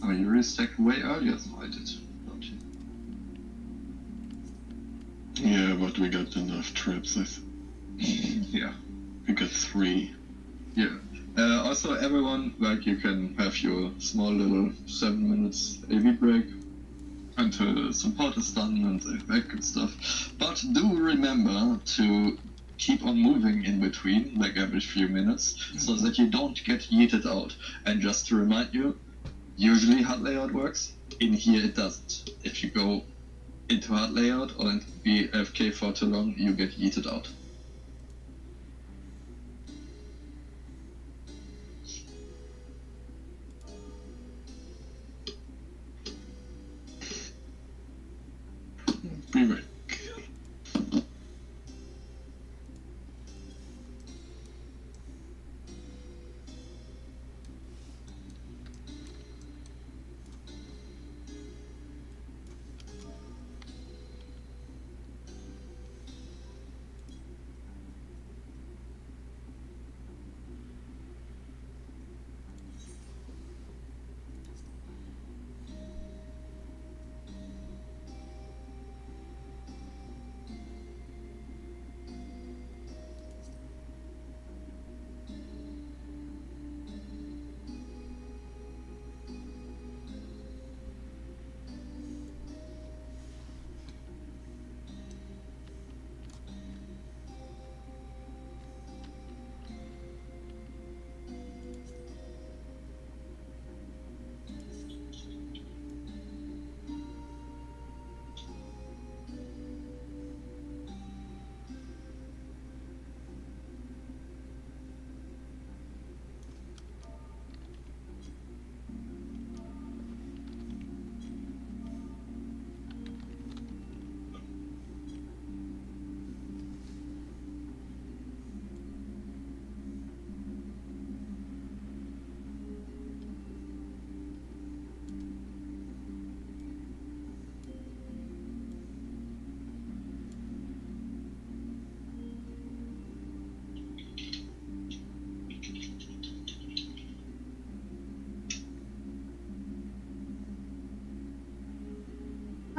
Oh, you restacked way earlier than I did, don't you? Yeah, but we got enough traps, I think. Yeah. We got 3. Yeah. Also, everyone, like, you can have your small little 7 minutes AV break until some part is done and the back and stuff. But do remember to keep on moving in between, like every few minutes, so that you don't get yeeted out. And just to remind you, usually hard layout works. In here it doesn't. If you go into hard layout or be AFK for too long, you get yeeted out. Be right.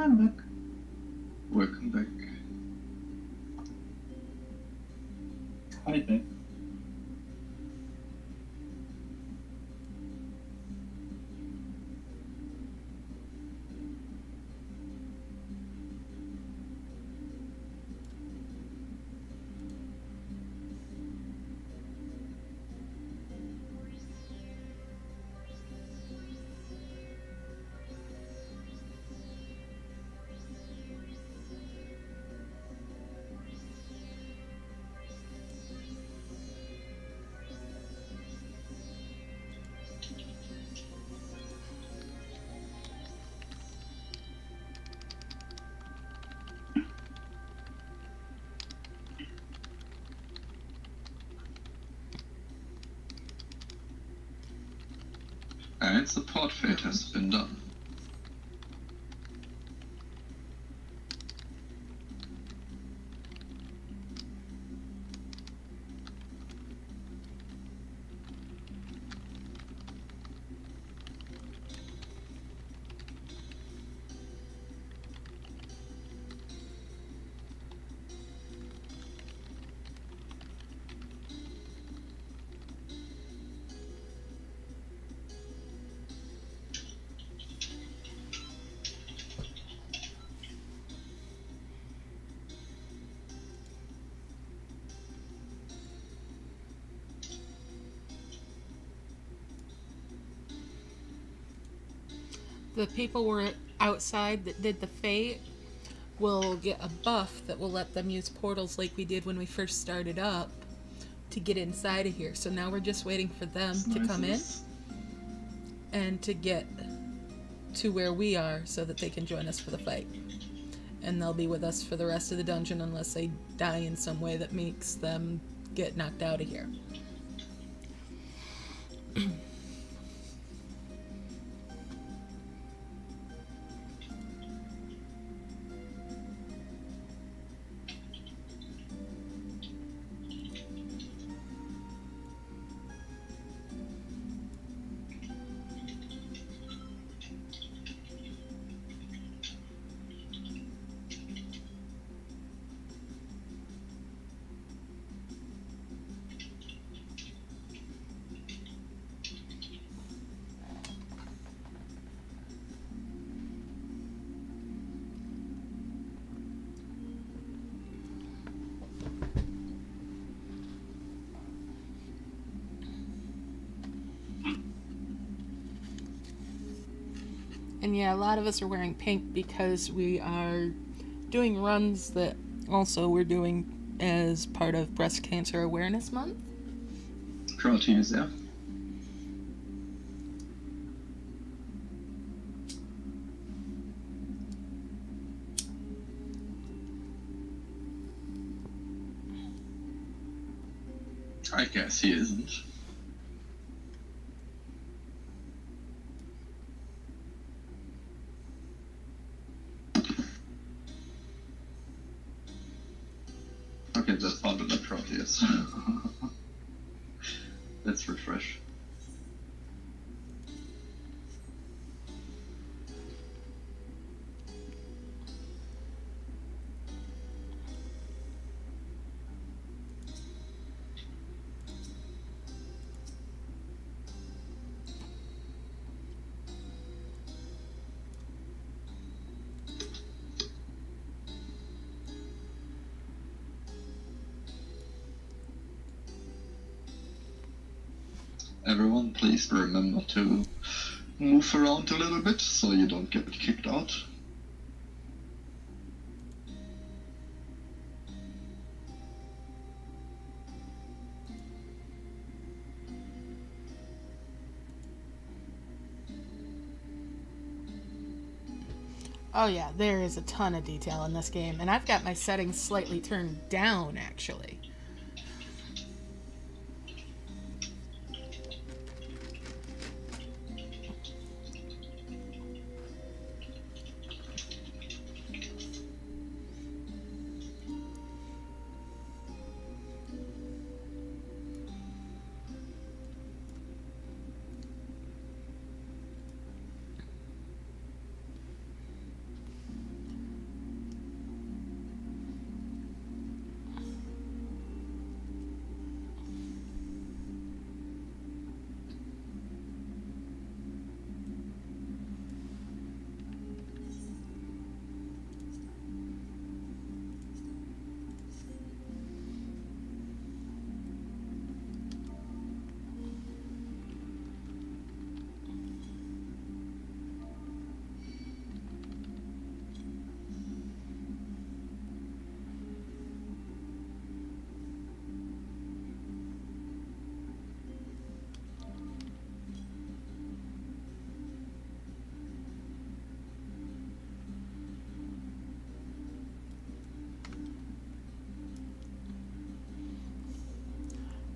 I'm back. Welcome back. Hi there. And support fate has been done. The people were outside that did the fate will get a buff that will let them use portals like we did when we first started up to get inside of here. So now we're just waiting for them to come in and to get to where we are so that they can join us for the fight. And they'll be with us for the rest of the dungeon unless they die in some way that makes them get knocked out of here. And yeah, a lot of us are wearing pink because we are doing runs that also we're doing as part of Breast Cancer Awareness Month. Cruelty is there. I guess he isn't. Okay, that's not the Proteus. Let's refresh. Everyone, please remember to move around a little bit so you don't get kicked out. Oh yeah, there is a ton of detail in this game, and I've got my settings slightly turned down, actually.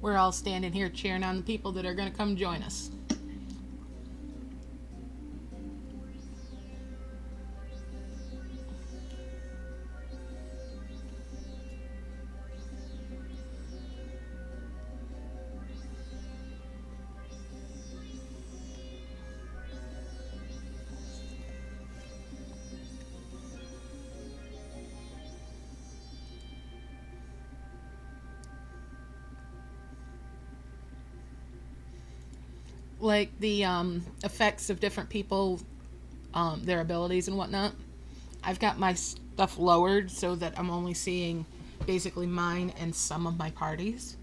We're all standing here cheering on the people that are going to come join us. like the effects of different people, their abilities and whatnot. I've got my stuff lowered so that I'm only seeing basically mine and some of my parties.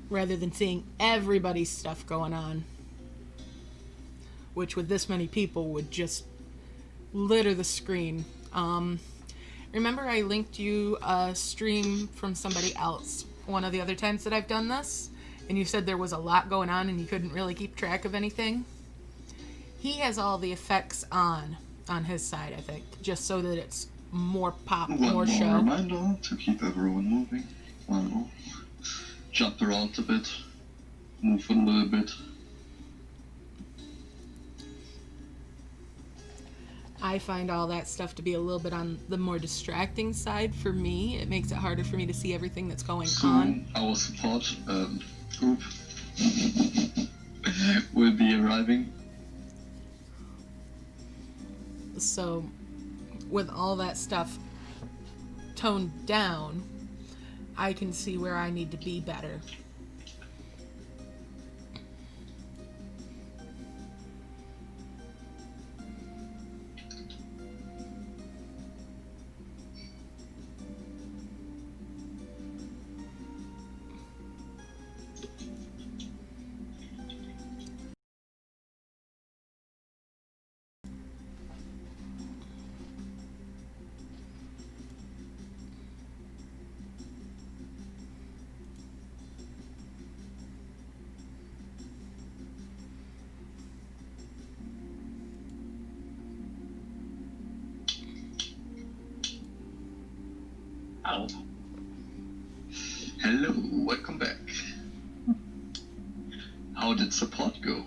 Rather than seeing everybody's stuff going on. Which with this many people would just litter the screen. Remember I linked you a stream from somebody else one of the other times that I've done this? And you said there was a lot going on and you couldn't really keep track of anything? He has all the effects on his side, I think, just so that it's more pop, more show. One more reminder to keep everyone moving. One more. Jump around a bit. Move a little bit. I find all that stuff to be a little bit on the more distracting side for me. It makes it harder for me to see everything that's going on. Our support group will be arriving. So, with all that stuff toned down, I can see where I need to be better. Oh. Hello, welcome back. How did support go?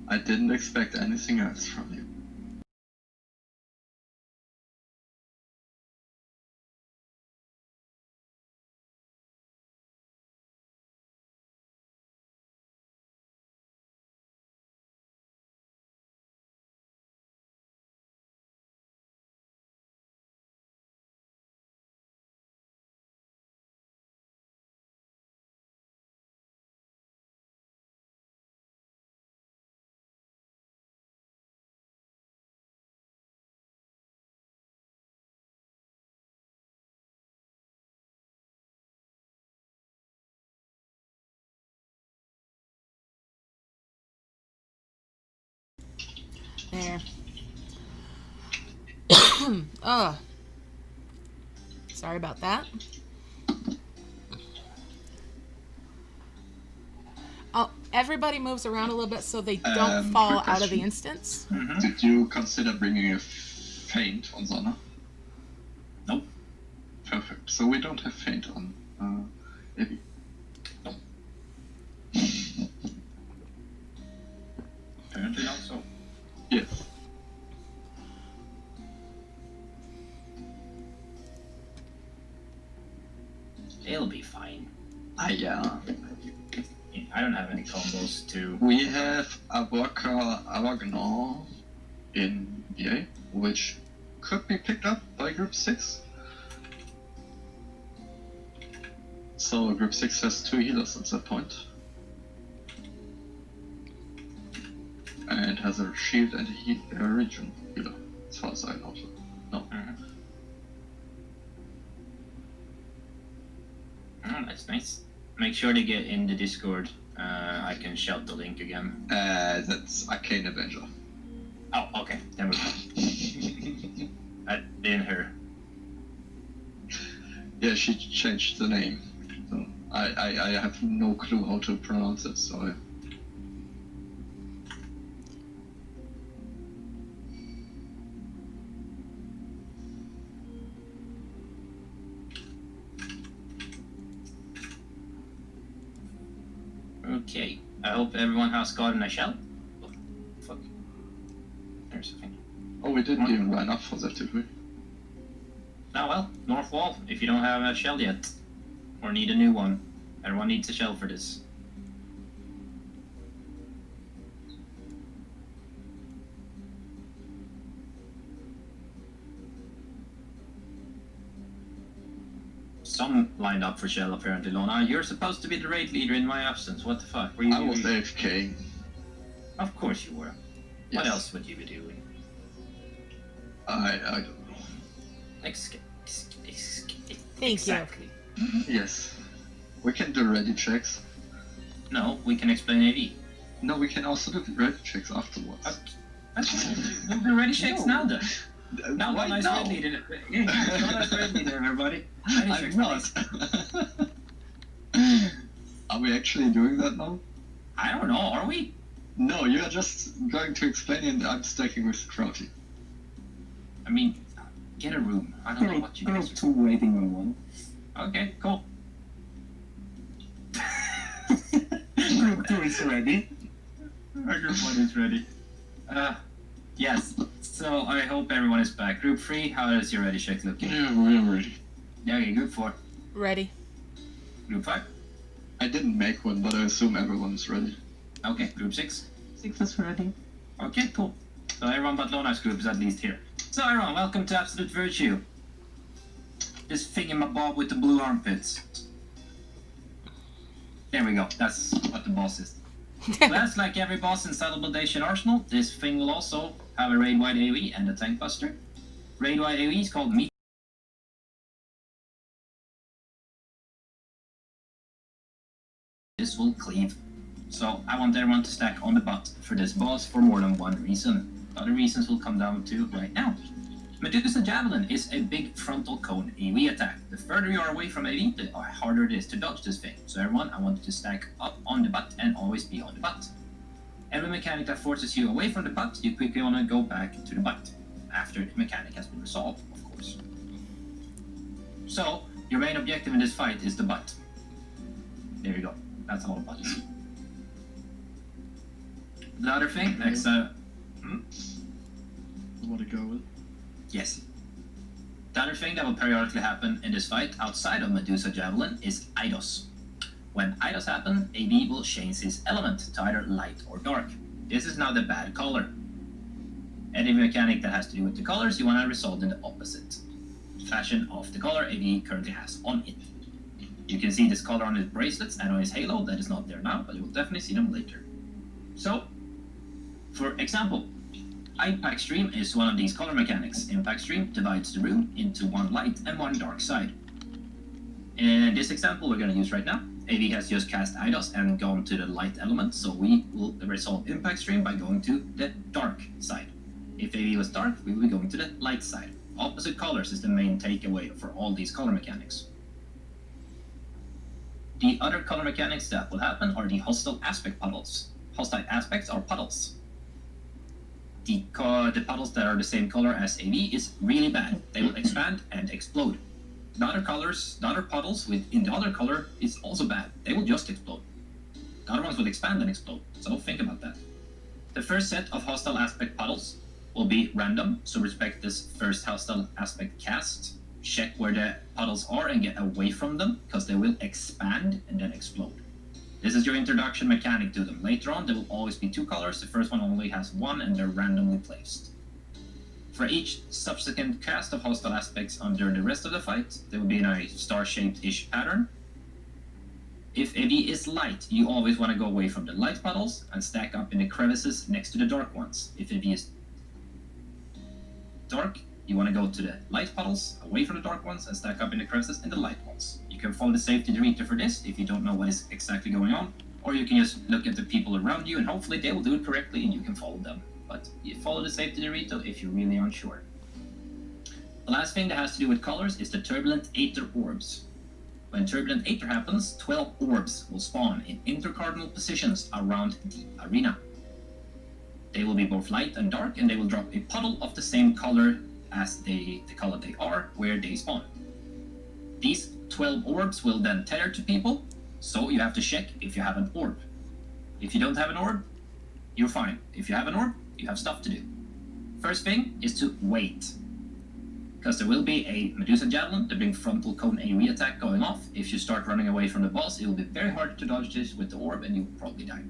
I didn't expect anything else from you. There. Sorry about that. Oh, everybody moves around a little bit so they don't fall quick out of the question. instance. Did you consider bringing a feint on Zona? Nope. Perfect. So we don't have feint on Evie. Nope. Apparently not so. Yes. It'll be fine. Yeah. I don't have any combos to... We have Avagnar in VA, which could be picked up by Group 6. So Group 6 has 2 healers at that point. And has a shield and a region healer, as far as I know. No. Oh, that's nice. Make sure to get in the Discord. I can shout the link again. That's Arcane Avenger. Oh, okay. Then we're fine. I didn't hear. Yeah, she changed the name. So I have no clue how to pronounce it, so Okay. I hope everyone has gotten a shell. Oh, fuck. There's something. Oh, we didn't even line up for that, did we? Oh well, North Wall, if you don't have a shell yet, or need a new one, everyone needs a shell for this. some lined up for Shell, apparently, Lona. You're supposed to be the raid leader in my absence. What the fuck? Were you I was doing? AFK. Of course you were. Yes. What else would you be doing? I don't know. Thank exactly. Yes. We can do ready checks. No, we can explain AV. No, we can also do ready checks afterwards. We'll do ready checks now then. Now, Why nice no? red leader. Yeah, nice red leader, everybody. Ready I'm checks, not. please. Are we actually doing that now? I don't know, are we? No, you are just going to explain and I'm stacking with Crowty. I mean, get a room. I don't know Group, what you group guys 2 waiting on 1. are. Okay, cool. Group 2 is ready. Our group 1 is ready. Yes. So I hope everyone is back. Group 3, how is your ready check looking? Yeah, we're ready. Yeah, okay, group 4. Ready. Group 5. I didn't make one, but I assume everyone's ready. Okay, group 6. 6 is ready. Okay, cool. So everyone but Lona's group is at least here. So everyone, welcome to Absolute Virtue. This thingamabob with the blue armpits. There we go, that's what the boss is. So that's like every boss inside the Baldesion arsenal. This thing will also have a raid-wide AoE and a tank buster. Raid-wide AoE is called Meat. This will cleave. So I want everyone to stack on the butt for this boss for more than one reason. Other reasons will come down to right now. Medusa Javelin is a big frontal cone AoE attack. The further you are away from AoE, the harder it is to dodge this thing. So everyone, I want you to stack up on the butt and always be on the butt. Every mechanic that forces you away from the butt, you quickly want to go back to the butt. After the mechanic has been resolved, of course. So, your main objective in this fight is the butt. There you go. That's all the buttons. The other thing, next, What a go with. yes. The other thing that will periodically happen in this fight outside of Medusa Javelin is Eidos. When Eidos happens, AD will change his element to either light or dark. This is now the bad color. Any mechanic that has to do with the colors, you want to resolve in the opposite fashion of the color AD currently has on it. You can see this color on his bracelets and on his halo. That is not there now, but you will definitely see them later. So, for example, Impact Stream is one of these color mechanics. Impact Stream divides the room into one light and one dark side. In this example we're going to use right now, AV has just cast Eidos and gone to the light element, so we will resolve Impact Stream by going to the dark side. If AV was dark, we will be going to the light side. Opposite colors is the main takeaway for all these color mechanics. The other color mechanics that will happen are the hostile aspect puddles. Hostile aspects are puddles. The puddles that are the same color as AV is really bad. They will expand and explode. The other colors, the other puddles within the other color is also bad. They will just explode. The other ones will expand and explode, so think about that. The first set of hostile aspect puddles will be random, so respect this first hostile aspect cast. Check where the puddles are and get away from them, because they will expand and then explode. This is your introduction mechanic to them. Later on, there will always be two colors. The first one only has one, and they're randomly placed. For each subsequent cast of hostile aspects under the rest of the fight, they will be in a star-shaped-ish pattern. If AV is light, you always want to go away from the light puddles and stack up in the crevices next to the dark ones. If AV is dark, you want to go to the light puddles, away from the dark ones, and stack up in the crevices in the light ones. You can follow the safety director for this if you don't know what is exactly going on, or you can just look at the people around you and hopefully they will do it correctly and you can follow them. But you follow the safety director if you're really unsure. The last thing that has to do with colors is the Turbulent Aether Orbs. When Turbulent Aether happens, 12 orbs will spawn in intercardinal positions around the arena. They will be both light and dark, and they will drop a puddle of the same color as the color they are where they spawn. These 12 orbs will then tether to people, so you have to check if you have an orb. If you don't have an orb, you're fine. If you have an orb, you have stuff to do. First thing is to wait, because there will be a Medusa Javelin, the big frontal cone AoE attack going off. If you start running away from the boss, it will be very hard to dodge this with the orb and you'll probably die.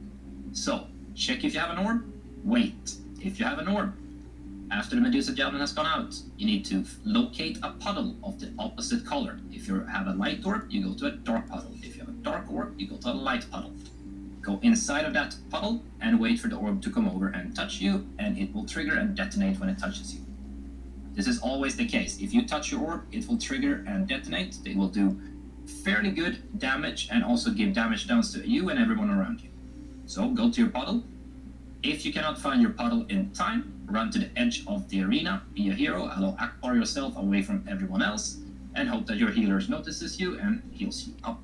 So, check if you have an orb, wait. If you have an orb, After the Medusa Javelin has gone out, you need to locate a puddle of the opposite color. If you have a light orb, you go to a dark puddle. If you have a dark orb, you go to a light puddle. Go inside of that puddle and wait for the orb to come over and touch you, and it will trigger and detonate when it touches you. This is always the case. If you touch your orb, it will trigger and detonate. They will do fairly good damage and also give damage downs to you and everyone around you. So go to your puddle. If you cannot find your puddle in time, run to the edge of the arena, be a hero, allow Akbar yourself away from everyone else, and hope that your healer notices you and heals you up.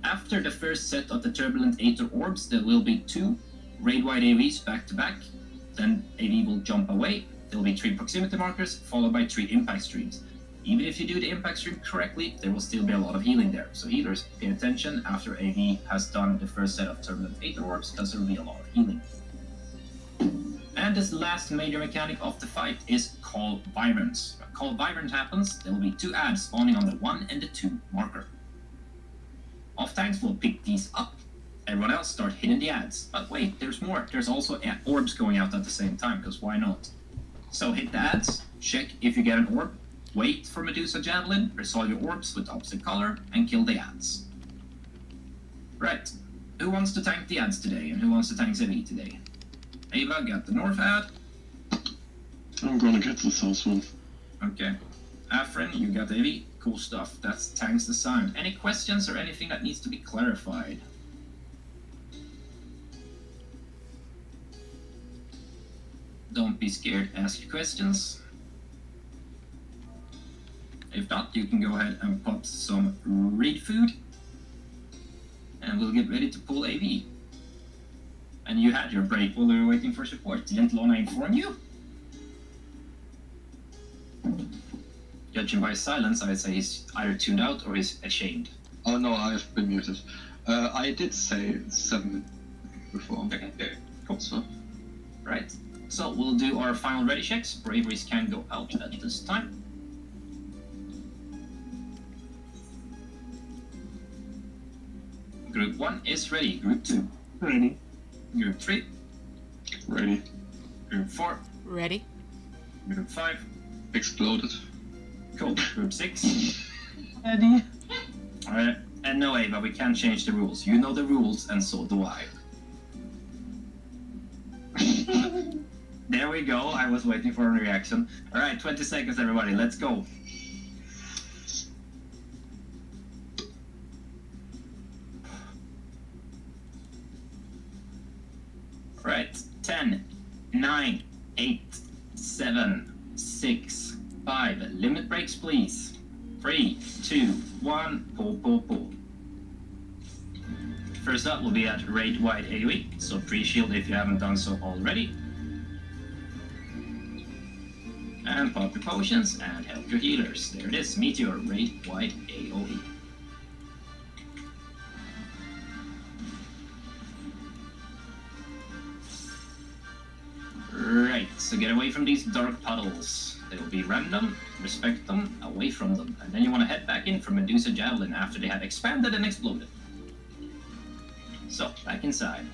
After the first set of the Turbulent Aether Orbs, there will be 2 raid-wide AoEs back to back. Then AoE will jump away. There will be 3 proximity markers, followed by 3 impact streams. Even if you do the impact stream correctly, there will still be a lot of healing there. So healers, pay attention after AoE has done the first set of Turbulent Aether Orbs, because there will be a lot of healing. And this last major mechanic of the fight is CoL Vibrance. When CoL Vibrance happens, there will be 2 adds spawning on the 1 and the 2 marker. Off tanks will pick these up. Everyone else start hitting the adds. But wait, there's more. There's also orbs going out at the same time, because why not? So hit the adds, check if you get an orb, wait for Medusa Javelin, resolve your orbs with opposite color, and kill the adds. Right, who wants to tank the adds today, and who wants to tank Zevi today? Ava got the north ad. I'm gonna get the south one. Okay. Afrin, you got Avi. Cool stuff. That's tanks the sign. Any questions or anything that needs to be clarified? Don't be scared, ask your questions. If not, you can go ahead and pop some read food. And we'll get ready to pull AV. And you had your break while we were waiting for support. Didn't Lona inform you? Judging by silence, I'd say he's either tuned out or he's ashamed. Oh no, I've been muted. I did say 7 before. Okay, cool. So. Right. So we'll do our final ready checks. Braveries can go out at this time. Group 1 is ready. Group 2. Ready. Group 3. Ready. Group 4. Ready? Group 5. Exploded. Cool. Group 6. Ready? Alright. And no, Ava, we can't change the rules. You know the rules, and so do I. There we go. I was waiting for a reaction. Alright, 20 seconds, everybody. Let's go. Right. 10, 9, 8, 7, 6, 5. Limit breaks, please. 3, 2, 1. Pull. First up will be at raid-wide AoE, so pre-shield if you haven't done so already. And pop your potions and help your healers. There it is, Meteor raid-wide AoE. Right, so get away from these dark puddles. They will be random, respect them, away from them. And then you want to head back in for Medusa Javelin after they have expanded and exploded. So, back inside.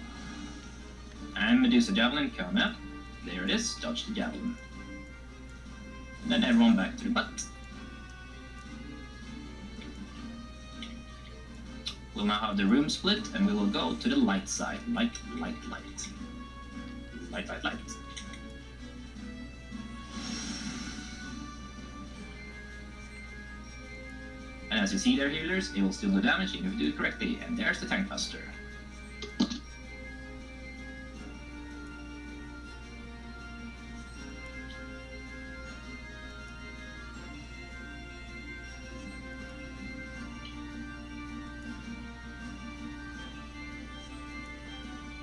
And Medusa Javelin coming up. There it is, dodge the Javelin. And then everyone back to the butt. We'll now have the room split and we will go to the light side. Light. Light. And as you see there, healers, it will still do damage even if you do it correctly. And there's the tank buster.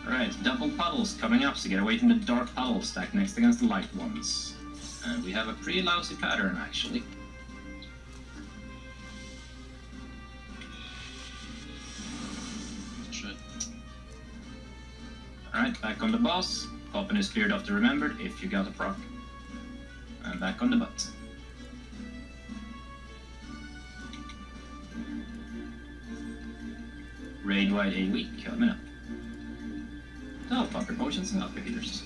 Alright, double puddles coming up, so get away from the dark puddles stacked next against the light ones. And we have a pretty lousy pattern, actually. Alright, back on the boss. Popping is cleared off the remembered if you got a proc. And back on the butt. Raid-wide AoE coming up. Oh, pop your potions and help your healers.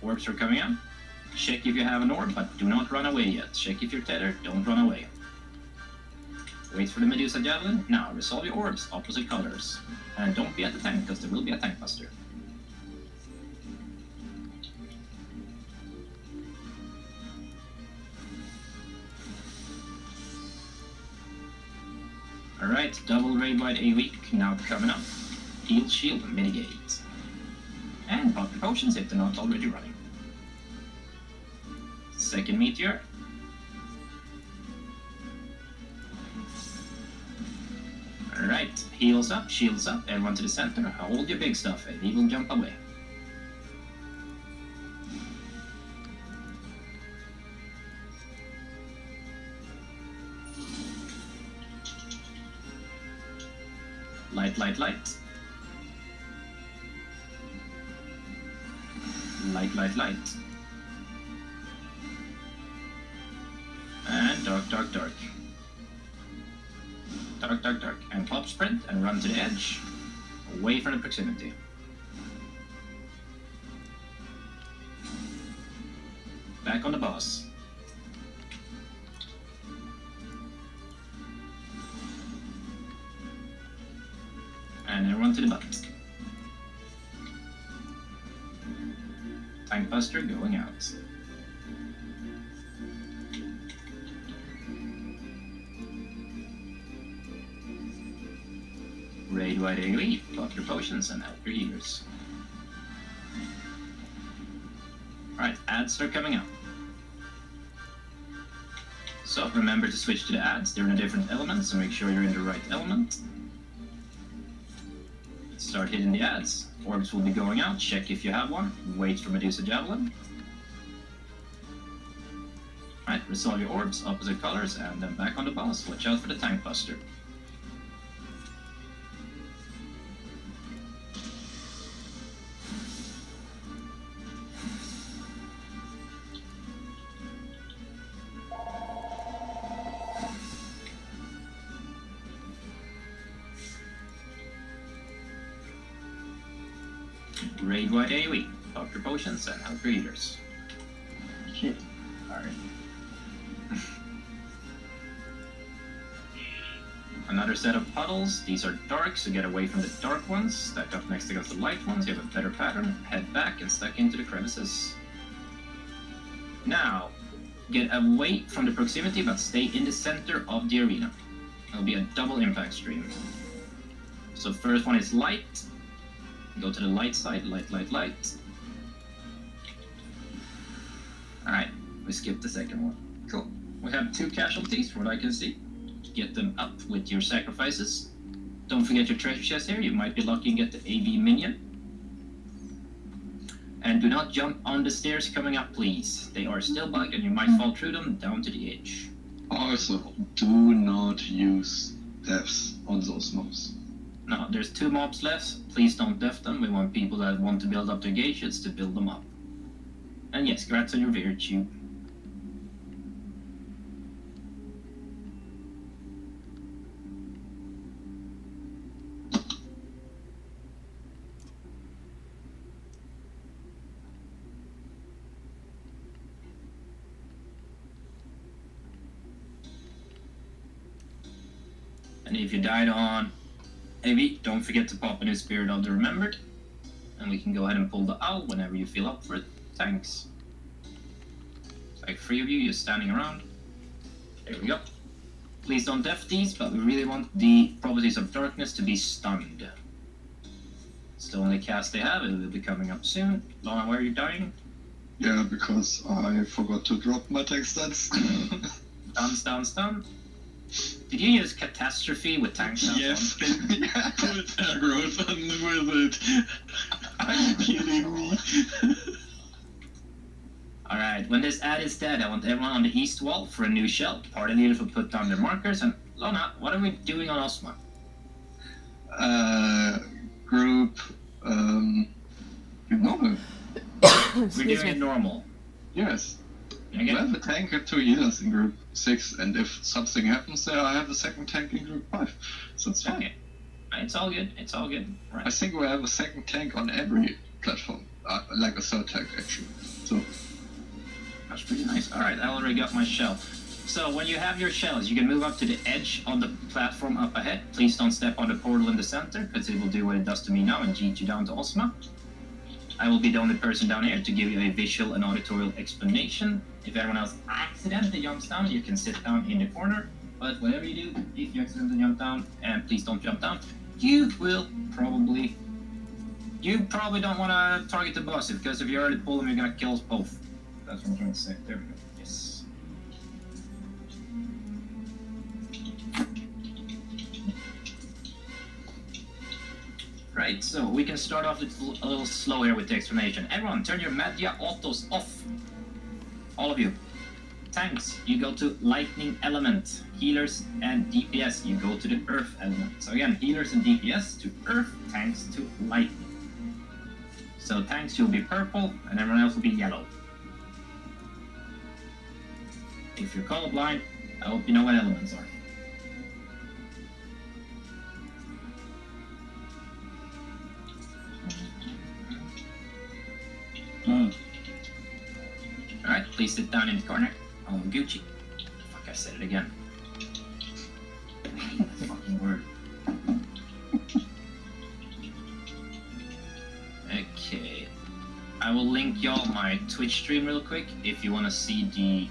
Orbs are coming out. Check if you have an orb, but do not run away yet. Check if you're tethered, don't run away. Wait for the Medusa Javelin. Now, resolve your orbs, opposite colors. And don't be at the tank, because there will be a tank buster. Alright, double raid wide AoE now coming up. Heal, shield, mitigate. And pop your potions if they're not already running. Second meteor. Alright, heals up, shields up, everyone to the center. Hold your big stuff and he will jump away. Light, light, light. Light, light, light. And dark, dark, dark. Dark, dark, dark. And pop sprint and run to the edge. Away from the proximity. Back on the boss. And then run to the butt. Tank buster going out. Raid wide AoE, pop your potions and help your healers. Alright, ads are coming up. So remember to switch to the ads, they're in a different element, so make sure you're in the right element. Start hitting the ads. Orbs will be going out, check if you have one. Wait for Medusa Javelin. Alright, resolve your orbs, opposite colors, and then back on the boss. Watch out for the tank buster. Raid wide AoE, pop your potions and help your healers. Shit. Alright. Another set of puddles. These are dark, so get away from the dark ones. Stack up next against the light ones. You have a better pattern. Head back and stack into the crevices. Now, get away from the proximity, but stay in the center of the arena. It'll be a double impact stream. So first one is light. Go to the light side, light, light, light. Alright, we skipped the second one. Cool. We have 2 casualties, from what I can see. Get them up with your sacrifices. Don't forget your treasure chest here, you might be lucky and get the AV minion. And do not jump on the stairs coming up, please. They are still bugged and you might fall through them down to the edge. Also, do not use deaths on those mobs. No, there's 2 mobs left. Please don't def them. We want people that want to build up their gadgets to build them up. And yes, congrats on your virtue. And if you died on AV, don't forget to pop a new Spirit of the Remembered. And we can go ahead and pull the owl whenever you feel up for it. Thanks. It's like 3 of you just standing around. There we go. Please don't def these, but we really want the properties of darkness to be stunned. It's the only cast they have, it will be coming up soon. Lana, where are you dying? Yeah, because I forgot to drop my text stats. Stun, stun. Did you use Catastrophe with tank sounds Yes. on? Yeah, put arrows on with it. Are you kidding me? Alright, when this ad is dead, I want everyone on the east wall for a new shell. Party leaders will put down their markers, and Lona, what are we doing on Osma? Group, normal. We're Excuse doing me. it normal. Yes. Okay. We have a tank and 2 healers in group 6, and if something happens there, I have a second tank in group 5. So it's fine. Okay. It's all good. It's all good. I Right. think we have a second tank on every platform. Like a third tank, actually. So That's pretty nice. Alright, I already got my shell. So when you have your shells, you can move up to the edge of the platform up ahead. Please don't step on the portal in the center, because it will do what it does to me now and jeet you down to Ozma. I will be the only person down here to give you a visual and auditorial explanation. If anyone else accidentally jumps down, you can sit down in the corner. But whatever you do, if you accidentally jump down, and please don't jump down, you probably don't want to target the boss, because if you already pull him, you're going to kill us both. That's what I'm trying to say. There we go. Yes. Right, so we can start off a little slow here with the explanation. Everyone, turn your media autos off. All of you. Tanks, you go to lightning element. Healers and DPS, you go to the earth element. So again, healers and DPS to earth, tanks to lightning. So tanks, you'll be purple, and everyone else will be yellow. If you're colorblind, I hope you know what elements are. Alright, please sit down in the corner. Oh, Gucci. Fuck, I said it again. Fucking word. Okay. I will link y'all my Twitch stream real quick. If you want to see the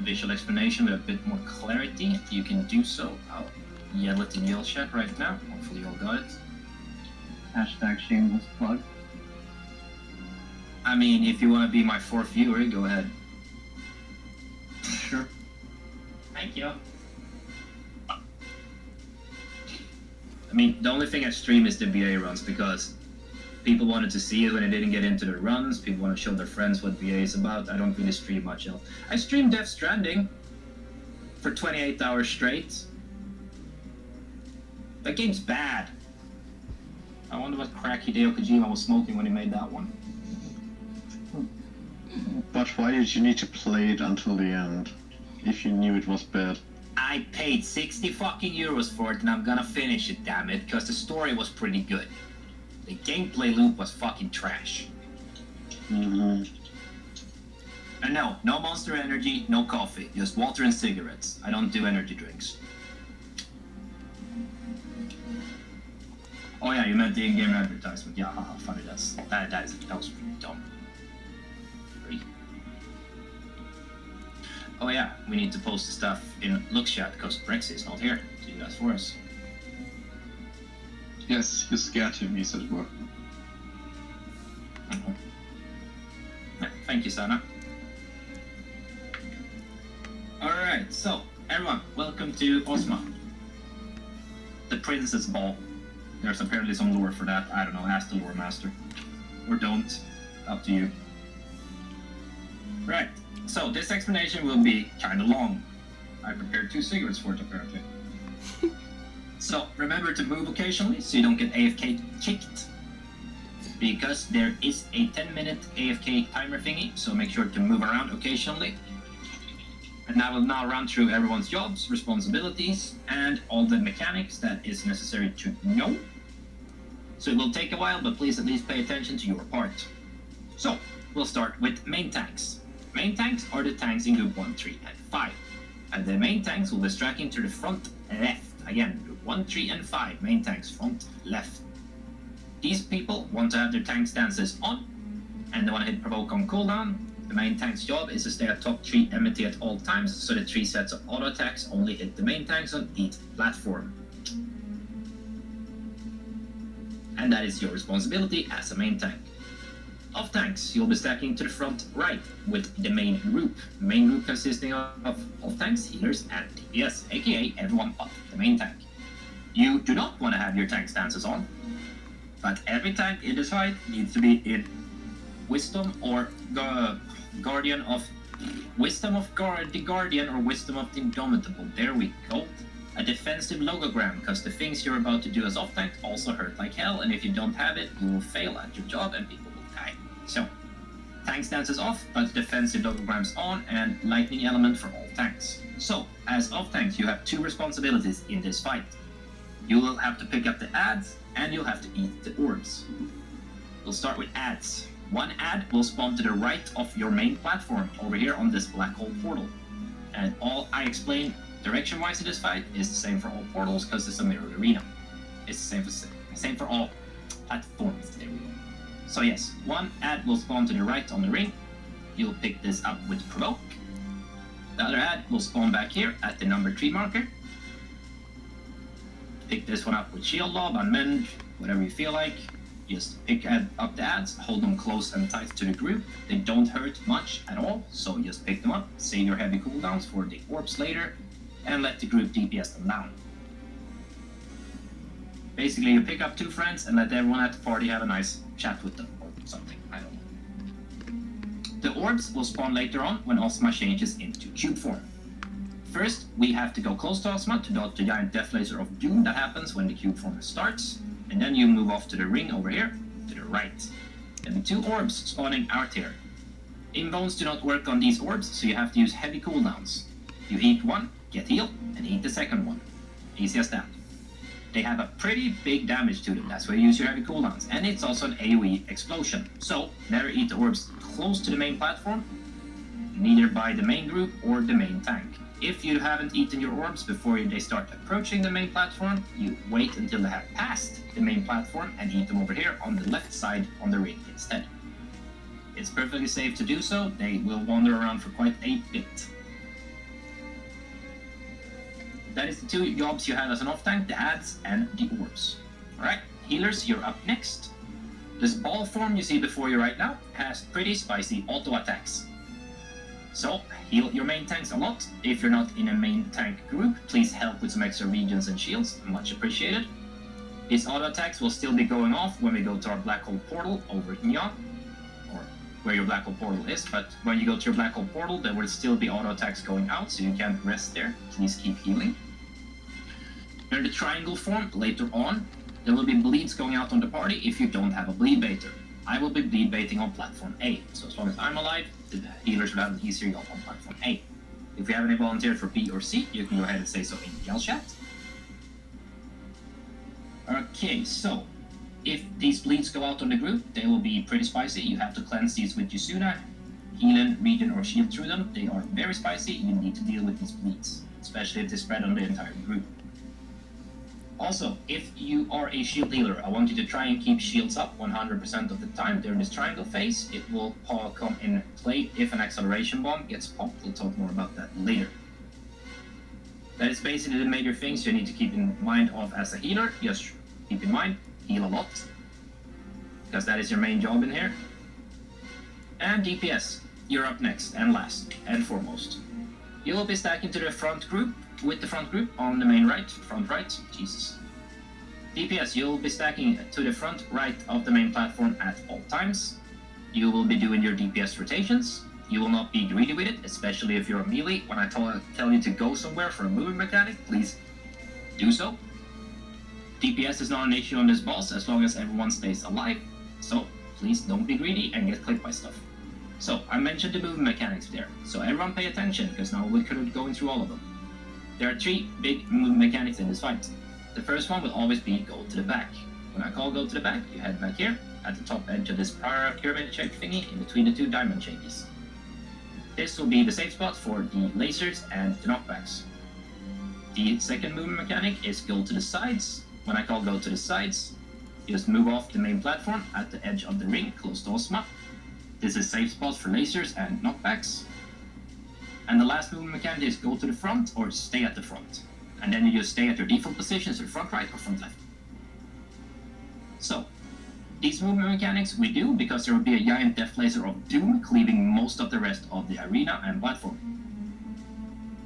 visual explanation with a bit more clarity, you can do so. I'll yell it in yell chat right now. Hopefully you all got it. Hashtag shameless plug. I mean, if you want to be my fourth viewer, go ahead. Sure. Thank you. I mean, the only thing I stream is the BA runs, because people wanted to see it when it didn't get into the runs. People want to show their friends what BA is about. I don't really stream much else. I streamed Death Stranding for 28 hours straight. That game's bad. I wonder what crack Hideo Kojima was smoking when he made that one. but why did you need to play it until the end if you knew it was bad? I paid 60 fucking euros for it, and I'm gonna finish it, damn it, because the story was pretty good. The gameplay loop was fucking trash. Mm-hmm. And no Monster Energy, no coffee, just water and cigarettes. I don't do energy drinks. Oh yeah, you meant the in-game advertisement. Yeah, haha, funny. That was really dumb. Great. Oh yeah, we need to post the stuff in Look Chat because Brexit is not here to do that for us. Yes, you scared him, he said work. Yeah, thank you, Sana. Alright, so, everyone, welcome to Ozma. The Princess Ball. There's apparently some lore for that. I don't know, ask the lore master. Or don't. Up to you. Right, so this explanation will be kind of long. I prepared 2 cigarettes for it, apparently. So, remember to move occasionally so you don't get AFK kicked. Because there is a 10-minute AFK timer thingy, so make sure to move around occasionally. And I will now run through everyone's jobs, responsibilities, and all the mechanics that is necessary to know. So it will take a while, but please at least pay attention to your part. So, we'll start with main tanks. Main tanks are the tanks in group 1, 3, and 5. And the main tanks will be striking to the front left. Again, group 1, 3, and 5, main tanks front left. These people want to have their tank stances on, and they want to hit provoke on cooldown. The main tank's job is to stay at top 3 MT at all times, so the 3 sets of auto attacks only hit the main tanks on each platform. And that is your responsibility as a main tank. Off tanks, you'll be stacking to the front right with the main group. The main group consisting of off tanks, healers, and DPS, aka everyone but the main tank. You do not want to have your tank stances on, but every tank in this fight needs to be in Wisdom or Guardian of the Guardian or Wisdom of the Indomitable. There we go. A defensive logogram, because the things you're about to do as off tank also hurt like hell, and if you don't have it, you will fail at your job and people will die. So, tank stance is off, but defensive logograms on, and lightning element for all tanks. So, as off tanks, you have 2 responsibilities in this fight. You will have to pick up the ads, and you'll have to eat the orbs. We'll start with ads. one ad will spawn to the right of your main platform over here on this black hole portal. And all I explain direction-wise in this fight is the same for all portals because it's a mirrored arena. It's the same for all platforms. There we go. So yes, one ad will spawn to the right on the ring. You'll pick this up with Provoke. The other ad will spawn back here at the number 3 marker. Pick this one up with Shield Lob, Unmend, whatever you feel like. Just pick up the ads, hold them close and tight to the group. They don't hurt much at all, so just pick them up, save your heavy cooldowns for the orbs later, and let the group DPS them down. Basically, you pick up 2 friends and let everyone at the party have a nice chat with them, or something, I don't know. The orbs will spawn later on when Ozma changes into cube form. First, we have to go close to Ozma to dodge the giant death laser of doom that happens when the cube form starts. And then you move off to the ring over here, to the right. There will be 2 orbs spawning out here. Inbones do not work on these orbs, so you have to use heavy cooldowns. You eat one, get healed, and eat the second one. Easy as that. They have a pretty big damage to them, that's where you use your heavy cooldowns. And it's also an AoE explosion. So, never eat the orbs close to the main platform, neither by the main group or the main tank. If you haven't eaten your orbs before they start approaching the main platform, you wait until they have passed the main platform and eat them over here on the left side on the ring instead. It's perfectly safe to do so. They will wander around for quite a bit. That is the 2 jobs you have as an off-tank, the ads and the orbs. Alright, healers, you're up next. This ball form you see before you right now has pretty spicy auto attacks. So, heal your main tanks a lot. If you're not in a main tank group, please help with some extra regions and shields, much appreciated. These auto attacks will still be going off when we go to our black hole portal over here, or where your black hole portal is, but when you go to your black hole portal, there will still be auto attacks going out, so you can't rest there. Please keep healing. In the triangle form, later on, there will be bleeds going out on the party if you don't have a bleed baiter. I will be bleed baiting on platform A, so as long as I'm alive, the healers will have an easier job on platform A. If you have any volunteers for B or C, you can go ahead and say so in yell chat. Okay, so if these bleeds go out on the group, they will be pretty spicy. You have to cleanse these with Yusuna, heal, regen, or shield through them. They are very spicy. You need to deal with these bleeds, especially if they spread on the entire group. Also, if you are a shield healer, I want you to try and keep shields up 100% of the time during this triangle phase. It will come in play if an acceleration bomb gets popped. We'll talk more about that later. That is basically the major things you need to keep in mind of as a healer. Just keep in mind, heal a lot, because that is your main job in here. And DPS, you're up next and last and foremost. You will be stacking to the front group, with the front group on the main right, front right, Jesus. DPS, you'll be stacking to the front right of the main platform at all times. You will be doing your DPS rotations. You will not be greedy with it, especially if you're a melee. When I tell you to go somewhere for a moving mechanic, please do so. DPS is not an issue on this boss as long as everyone stays alive, so please don't be greedy and get clipped by stuff. So, I mentioned the moving mechanics there, so everyone pay attention, because now we're going through all of them. There are 3 big moving mechanics in this fight. The first one will always be go to the back. When I call go to the back, you head back here, at the top edge of this pyramid-shaped thingy, in between the 2 diamond changes. This will be the safe spot for the lasers and the knockbacks. The second moving mechanic is go to the sides. When I call go to the sides, you just move off the main platform at the edge of the ring, close to Ozma. This is safe spots for lasers and knockbacks. And the last movement mechanic is go to the front or stay at the front. And then you just stay at your default positions, so front right or front left. So, these movement mechanics we do because there will be a giant death laser of doom cleaving most of the rest of the arena and platform.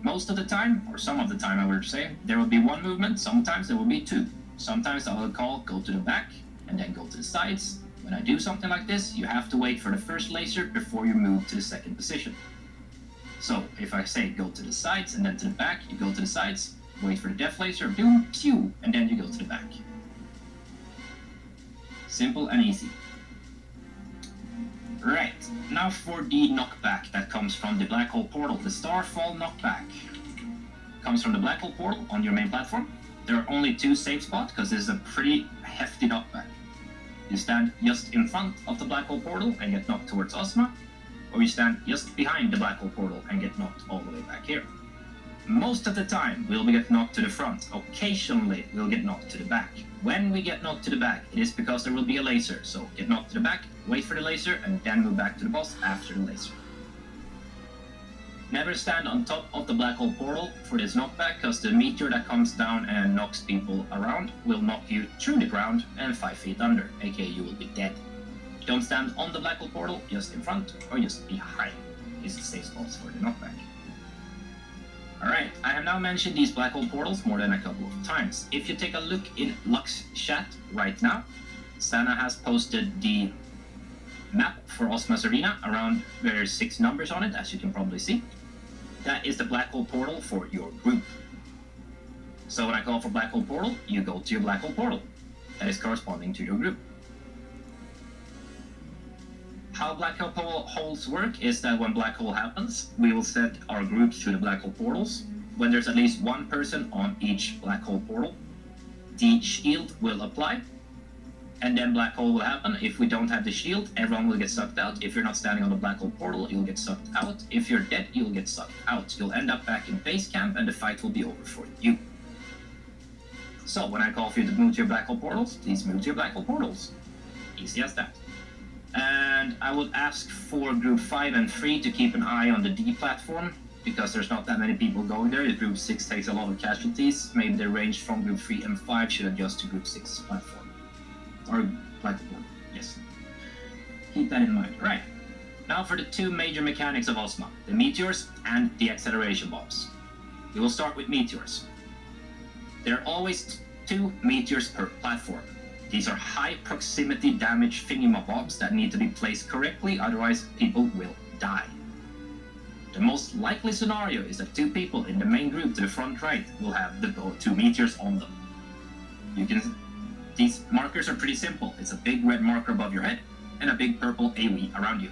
Most of the time, or some of the time I would say, there will be 1 movement, sometimes there will be 2. Sometimes I will call go to the back and then go to the sides. When I do something like this, you have to wait for the first laser before you move to the second position. So, if I say go to the sides and then to the back, you go to the sides, wait for the death laser, doom, pew, and then you go to the back. Simple and easy. Right, now for the knockback that comes from the black hole portal. The Starfall knockback comes from the black hole portal on your main platform. There are only 2 safe spots because this is a pretty hefty knockback. You stand just in front of the black hole portal and get knocked towards Ozma, or you stand just behind the black hole portal and get knocked all the way back here. Most of the time, we'll get knocked to the front. Occasionally, we'll get knocked to the back. When we get knocked to the back, it is because there will be a laser. So get knocked to the back, wait for the laser, and then move back to the boss after the laser. Never stand on top of the black hole portal for this knockback, because the meteor that comes down and knocks people around will knock you through the ground and 5 feet under, aka you will be dead. Don't stand on the black hole portal, just in front or just behind is the safe spots for the knockback. Alright, I have now mentioned these black hole portals more than a couple of times. If you take a look in Lux chat right now, Sana has posted the map for Ozma's Arena around where there's 6 numbers on it, as you can probably see. That is the black hole portal for your group. So when I call for black hole portal, you go to your black hole portal. That is corresponding to your group. How black hole holes work is that when black hole happens, we will set our groups to the black hole portals. When there's at least one person on each black hole portal, the shield will apply, and then black hole will happen. If we don't have the shield, everyone will get sucked out. If you're not standing on the black hole portal, you'll get sucked out. If you're dead, you'll get sucked out. You'll end up back in base camp, and the fight will be over for you. So when I call for you to move to your black hole portals, please move to your black hole portals. Easy as that. And I would ask for group 5 and 3 to keep an eye on the D platform, because there's not that many people going there. If group 6 takes a lot of casualties, maybe the range from group 3 and 5 should adjust to group 6's platform. Or platform, yes. Keep that in mind. Right. Now for the 2 major mechanics of Ozma, the meteors and the acceleration bombs. We will start with meteors. There are always 2 meteors per platform. These are high proximity damage thingamabobs that need to be placed correctly, otherwise people will die. The most likely scenario is that 2 people in the main group to the front right will have the 2 meteors on them. These markers are pretty simple. It's a big red marker above your head and a big purple AoE around you.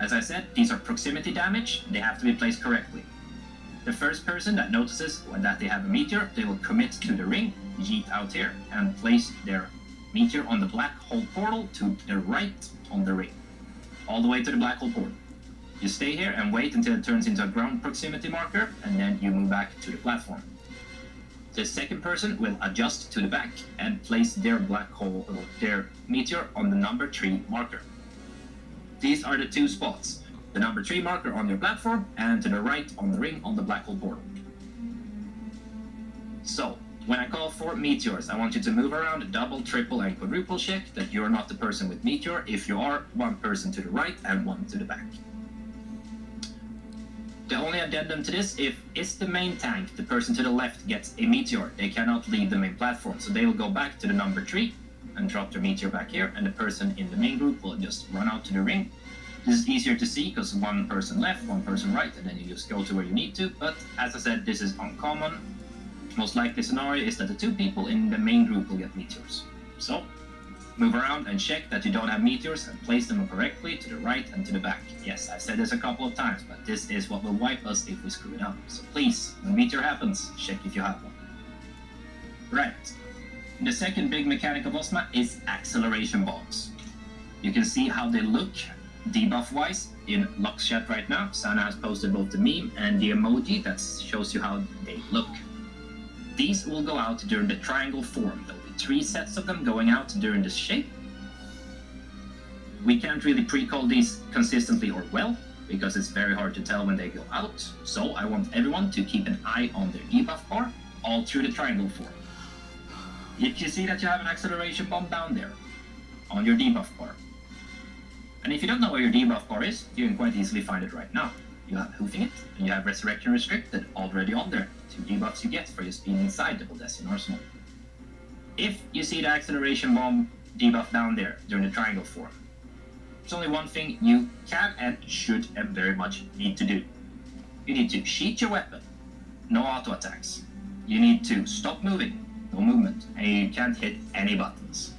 As I said, these are proximity damage. They have to be placed correctly. The first person that notices that they have a meteor, they will commit to the ring, yeet out here, and place their meteor on the black hole portal to the right on the ring, all the way to the black hole portal. You stay here and wait until it turns into a ground proximity marker, and then you move back to the platform. The second person will adjust to the back and place their black hole or their meteor on the number 3 marker. These are the 2 spots. The number 3 marker on your platform, and to the right on the ring on the black hole portal. So, when I call for meteors, I want you to move around, double, triple, and quadruple check that you're not the person with meteor. If you are, 1 person to the right and 1 to the back. The only addendum to this, if it's the main tank, the person to the left gets a meteor, they cannot leave the main platform, so they will go back to the number 3 and drop their meteor back here, and the person in the main group will just run out to the ring. This is easier to see because 1 person left, 1 person right, and then you just go to where you need to. But as I said, this is uncommon. Most likely scenario is that the 2 people in the main group will get meteors. So, move around and check that you don't have meteors and place them correctly to the right and to the back. Yes, I've said this a couple of times, but this is what will wipe us if we screw it up. So please, when meteor happens, check if you have one. Right. The second big mechanic of Ozma is acceleration bombs. You can see how they look debuff-wise in Lux chat right now. Sana has posted both the meme and the emoji that shows you how they look. These will go out during the triangle form. There will be 3 sets of them going out during this shape. We can't really pre-call these consistently or well, because it's very hard to tell when they go out. So I want everyone to keep an eye on their debuff bar all through the triangle form. If you see that you have an acceleration bomb down there on your debuff bar, and if you don't know where your debuff bar is, you can quite easily find it right now. You have Hoofing It, and you have Resurrection Restricted already on there. 2 debuffs you get for just being inside the Baldesion arsenal. If you see the acceleration bomb debuff down there during the triangle form, there's only one thing you can and should and very much need to do. You need to sheath your weapon, no auto attacks. You need to stop moving, no movement, and you can't hit any buttons.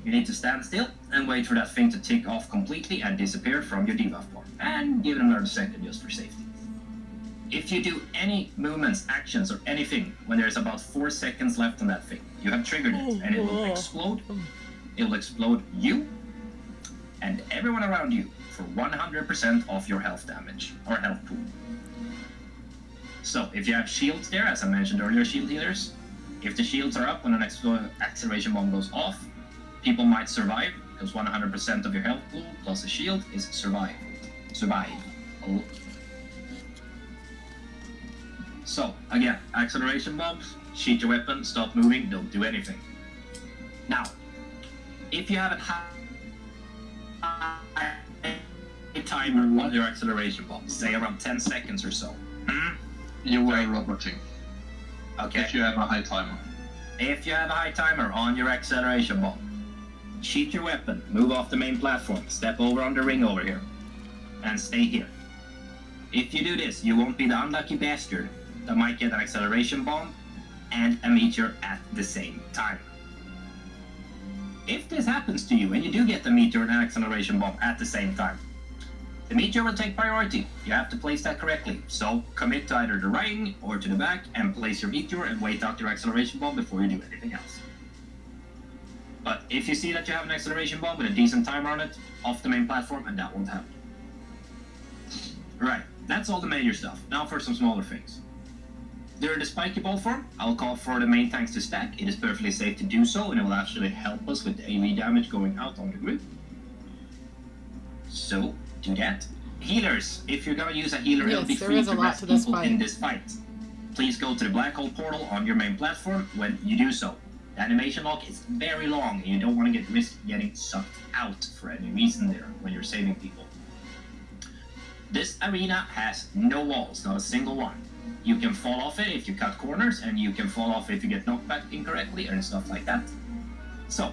You need to stand still and wait for that thing to tick off completely and disappear from your debuff bar, and give it another second just for safety. If you do any movements, actions, or anything when there's about 4 seconds left on that thing, You have triggered it, and it will explode. It will explode you and everyone around you for 100% of your health damage or health pool. So if you have shields there, as I mentioned earlier, shield healers, if the shields are up when an acceleration bomb goes off, people might survive, because 100% of your health pool plus a shield is survive. Oh. So, again, acceleration bombs, sheath your weapon, stop moving, don't do anything. Now, if you have a high timer on your acceleration bomb, say around 10 seconds or so. You were roboting. Okay. If you have a high timer. If you have a high timer on your acceleration bomb, sheath your weapon, move off the main platform, step over on the ring over here, and stay here. If you do this, you won't be the unlucky bastard that might get an acceleration bomb and a meteor at the same time. If this happens to you and you do get the meteor and an acceleration bomb at the same time, the meteor will take priority. You have to place that correctly. So commit to either the ring or to the back and place your meteor and wait out your acceleration bomb before you do anything else. But if you see that you have an acceleration bomb with a decent timer on it, off the main platform, and that won't happen. Right, that's all the major stuff. Now for some smaller things. During the spiky ball form, I'll call for the main tanks to stack. It is perfectly safe to do so, and it will actually help us with the AV damage going out on the group. So, do that. Healers, if you're gonna use a healer, it'll be free to rest people in this fight. Please go to the black hole portal on your main platform when you do so. The animation lock is very long, and you don't want to get risk getting sucked out for any reason there when you're saving people. This arena has no walls, not a single one. You can fall off it if you cut corners, and you can fall off if you get knocked back incorrectly and stuff like that. So,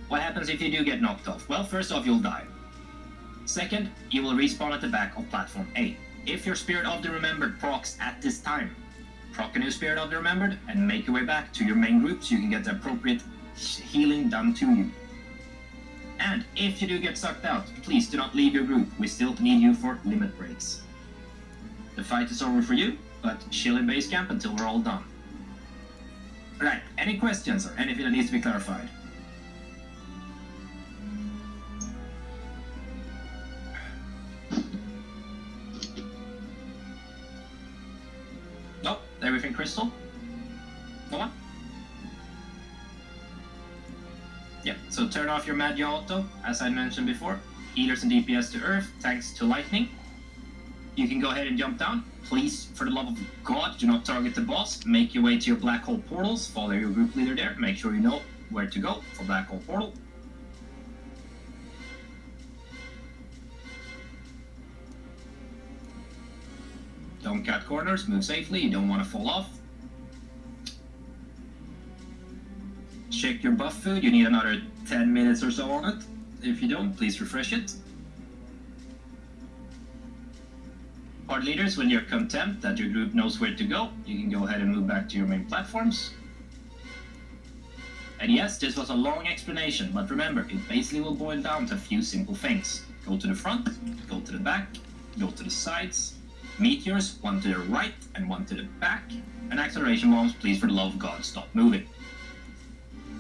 what happens if you do get knocked off? Well, first off, you'll die. Second, you will respawn at the back of platform A. If your Spirit of the Remembered procs at this time, proc a new Spirit of the Remembered and make your way back to your main group so you can get the appropriate healing done to you. And if you do get sucked out, please do not leave your group. We still need you for limit breaks. The fight is over for you, but chill in base camp until we're all done. Right, any questions or anything that needs to be clarified? Nope, everything crystal? No one? Yeah, so turn off your Mad Yaw Auto, as I mentioned before. Healers and DPS to Earth, tanks to Lightning. You can go ahead and jump down. Please, for the love of God, do not target the boss. Make your way to your black hole portals. Follow your group leader there. Make sure you know where to go for black hole portal. Don't cut corners. Move safely. You don't want to fall off. Check your buff food. You need another 10 minutes or so on it. If you don't, please refresh it. Part leaders, when you're content that your group knows where to go, you can go ahead and move back to your main platforms. And yes, this was a long explanation, but remember, it basically will boil down to a few simple things. Go to the front, go to the back, go to the sides, meteors, one to the right and one to the back, and acceleration bombs, please for the love of God, stop moving.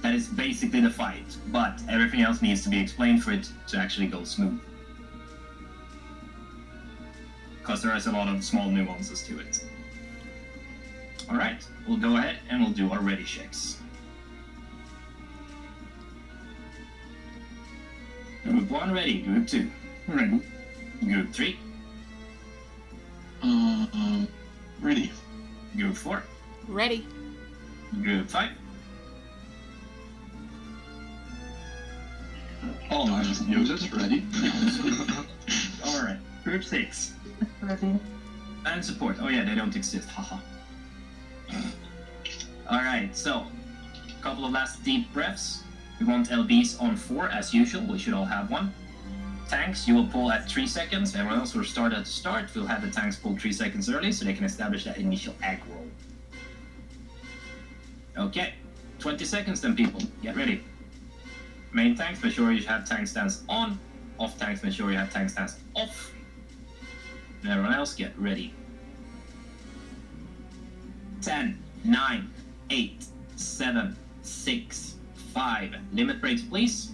That is basically the fight, but everything else needs to be explained for it to actually go smooth. Because there is a lot of small nuances to it. Alright, we'll go ahead and we'll do our ready checks. Group 1 ready, Group 2 Ready. Group 3 Ready. Group 4 Ready. Group 5 Oh, I just knew this. Ready? Alright, Group 6 Ready. and support. Oh yeah, they don't exist, haha. Alright, so a couple of last deep breaths. We want LBs on 4 as usual, we should all have one. Tanks, you will pull at 3 seconds. Everyone else will start at the start. We'll have the tanks pull 3 seconds early so they can establish that initial ag roll. Okay, 20 seconds then, people. Get ready. Main tanks, make sure you have tank stance on. Off tanks, make sure you have tank stance off. And everyone else, get ready. 10, 9, 8, 7, 6, 5. Limit breaks, please.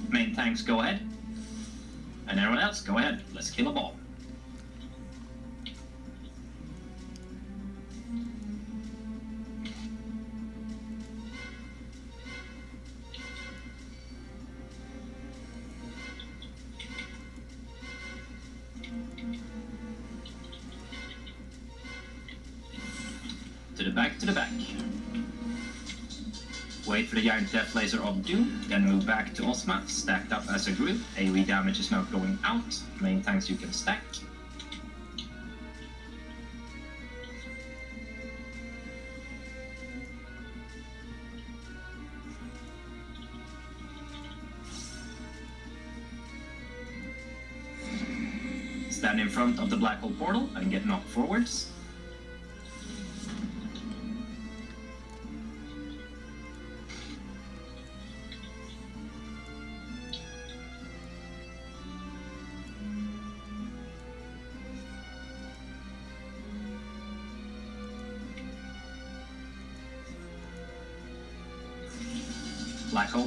Main tanks, go ahead. And everyone else, go ahead. Let's kill a ball. To the back, to the back. Wait for the giant death laser of Doom, then move back to Ozma, stacked up as a group. AoE damage is now going out. Main tanks you can stack. Stand in front of the black hole portal and get knocked forwards.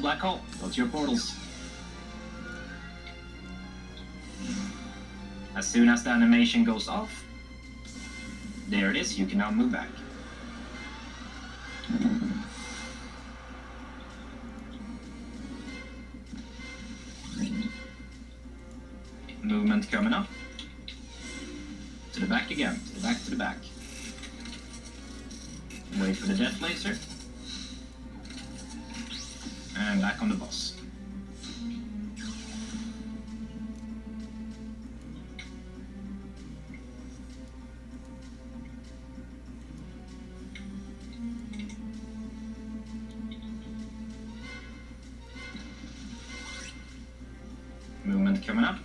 Black hole, go to your portals. As soon as the animation goes off, there it is, you can now move back. Movement coming up. To the back again, to the back, to the back. Wait for the death laser. And back on the boss. Movement coming up.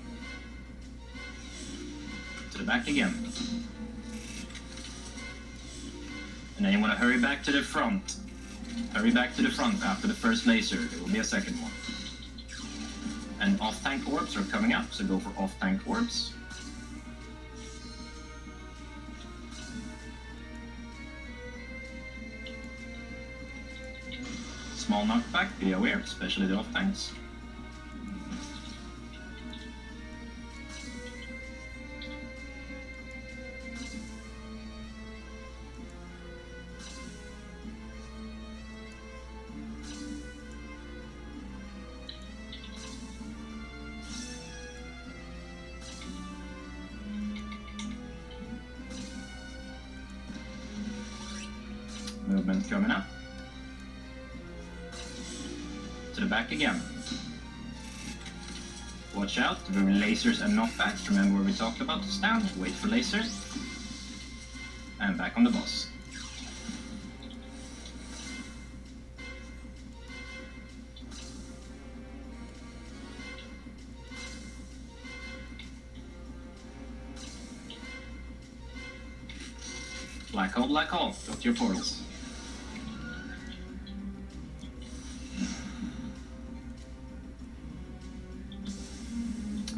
To the back again. And then you want to hurry back to the front. Hurry back to the front after the first laser. There will be a second one. And off-tank orbs are coming up, so go for off-tank orbs. Small knockback, be aware, especially the off-tanks. Movement coming up. To the back again. Watch out, there will be lasers and knockbacks. Remember where we talked about to stand. Wait for laser. And back on the boss. Black hole, go to your portals.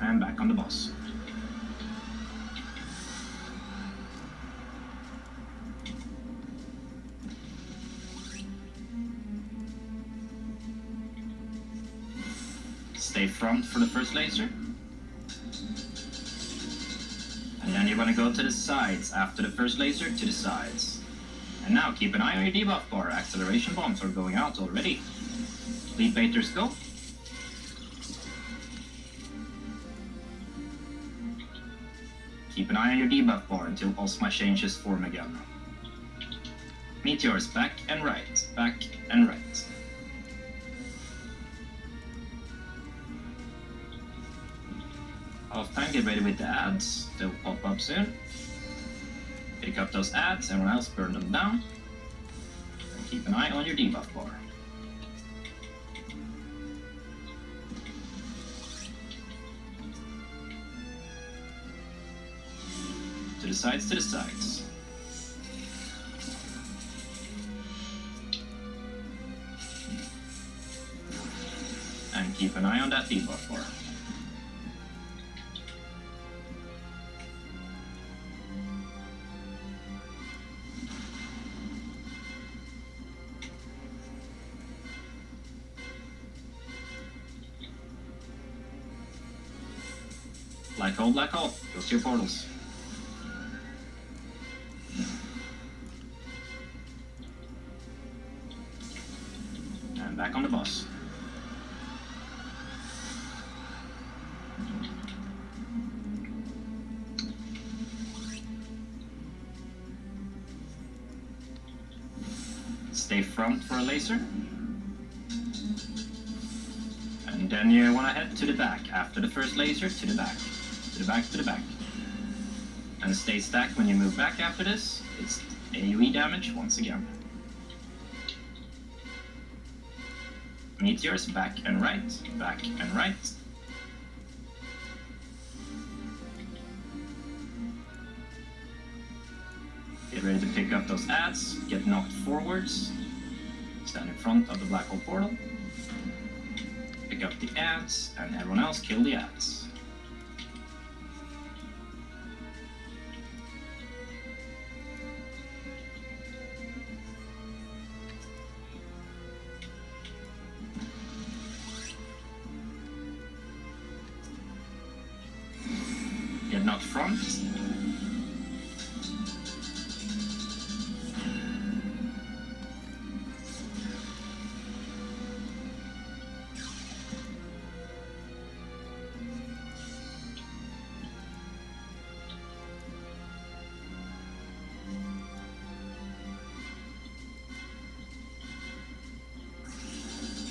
And back on the boss. Stay front for the first laser. And then you're going to go to the sides after the first laser, to the sides. And now keep an eye on your debuff bar. Acceleration bombs are going out already. Lead baiters go. Keep an eye on your debuff bar until Ozma changes form again. Meteors back and right, back and right. Off time, get ready with the ads. They'll pop up soon. Pick up those ads, everyone else burn them down. And keep an eye on your debuff bar. To the sides, to the sides. And keep an eye on that debuff bar. Black hole, black hole. Go to your portals. And back on the boss. Stay front for a laser. And then you want to head to the back. After the first laser, to the back. To the back, to the back. And stay stacked when you move back after this. It's AoE damage once again. Meteors, back and right, back and right. Get ready to pick up those adds, get knocked forwards. Stand in front of the black hole portal. Pick up the adds, and everyone else kill the adds. Get knocked front.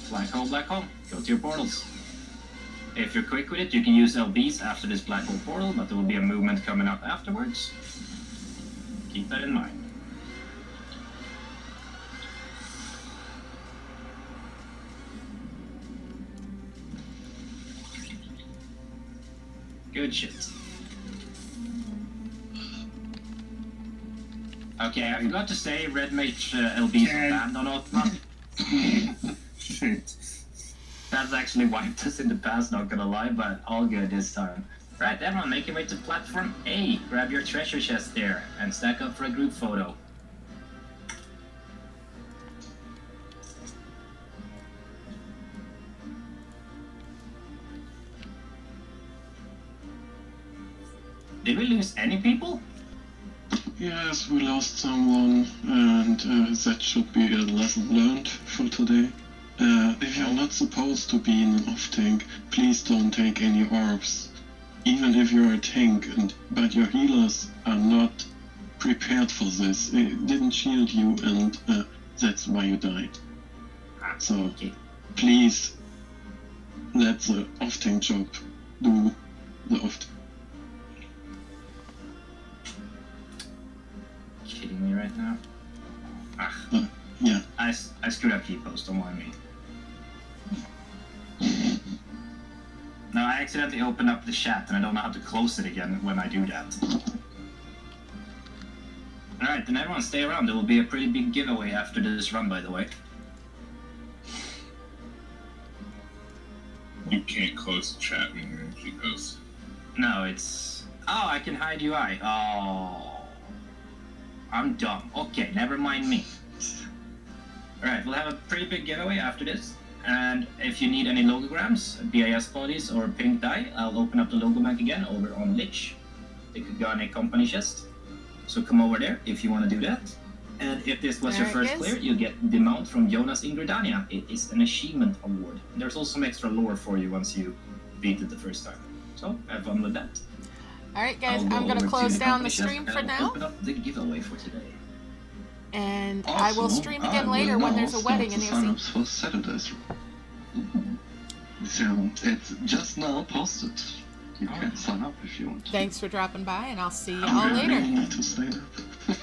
Black hole, black hole. Go to your portals. If you're quick with it, you can use LBs after this black hole portal, but there will be a movement coming up afterwards. Keep that in mind. Good shit. Okay, I forgot to say red mage LBs are banned on Otman. Shit. That's actually wiped us in the past, not gonna lie, but all good this time. Right, everyone, make your way to platform A. Grab your treasure chest there, and stack up for a group photo. Did we lose any people? Yes, we lost someone, and that should be a lesson learned for today. If you're not supposed to be in an off-tank, please don't take any orbs. Even if you're a tank, but your healers are not prepared for this. They didn't shield you, and that's why you died. So, please let the off-tank job do the off-tank. Kidding me right now? Yeah. I screwed up T-post, don't mind me. No, I accidentally opened up the chat and I don't know how to close it again when I do that. Alright, then everyone stay around. There will be a pretty big giveaway after this run, by the way. You can't close the chat when you're in G-post. No, it's... Oh, I can hide UI. Oh... I'm dumb. Okay, never mind me. Alright, we'll have a pretty big giveaway after this. And if you need any logograms, BIS bodies, or pink dye, I'll open up the logo bank again over on Lich. They could go on a company chest. So come over there if you want to do that. And if this was your first clear, you get the mount from Jonas Ingridania. It is an achievement award. There's also some extra lore for you once you beat it the first time. So have fun with that. Alright guys, I'm going to close down the stream for now. Open up the giveaway for today. And Also, I will stream again later when there's a wedding in sign EOC. ups for Saturdays. So it's just now posted. You can sign up if you want. Thanks for dropping by, and I'll see you I'm all really later. need to sign up.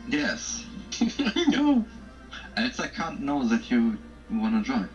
Yes. I know. Else I can't know that you wanna join.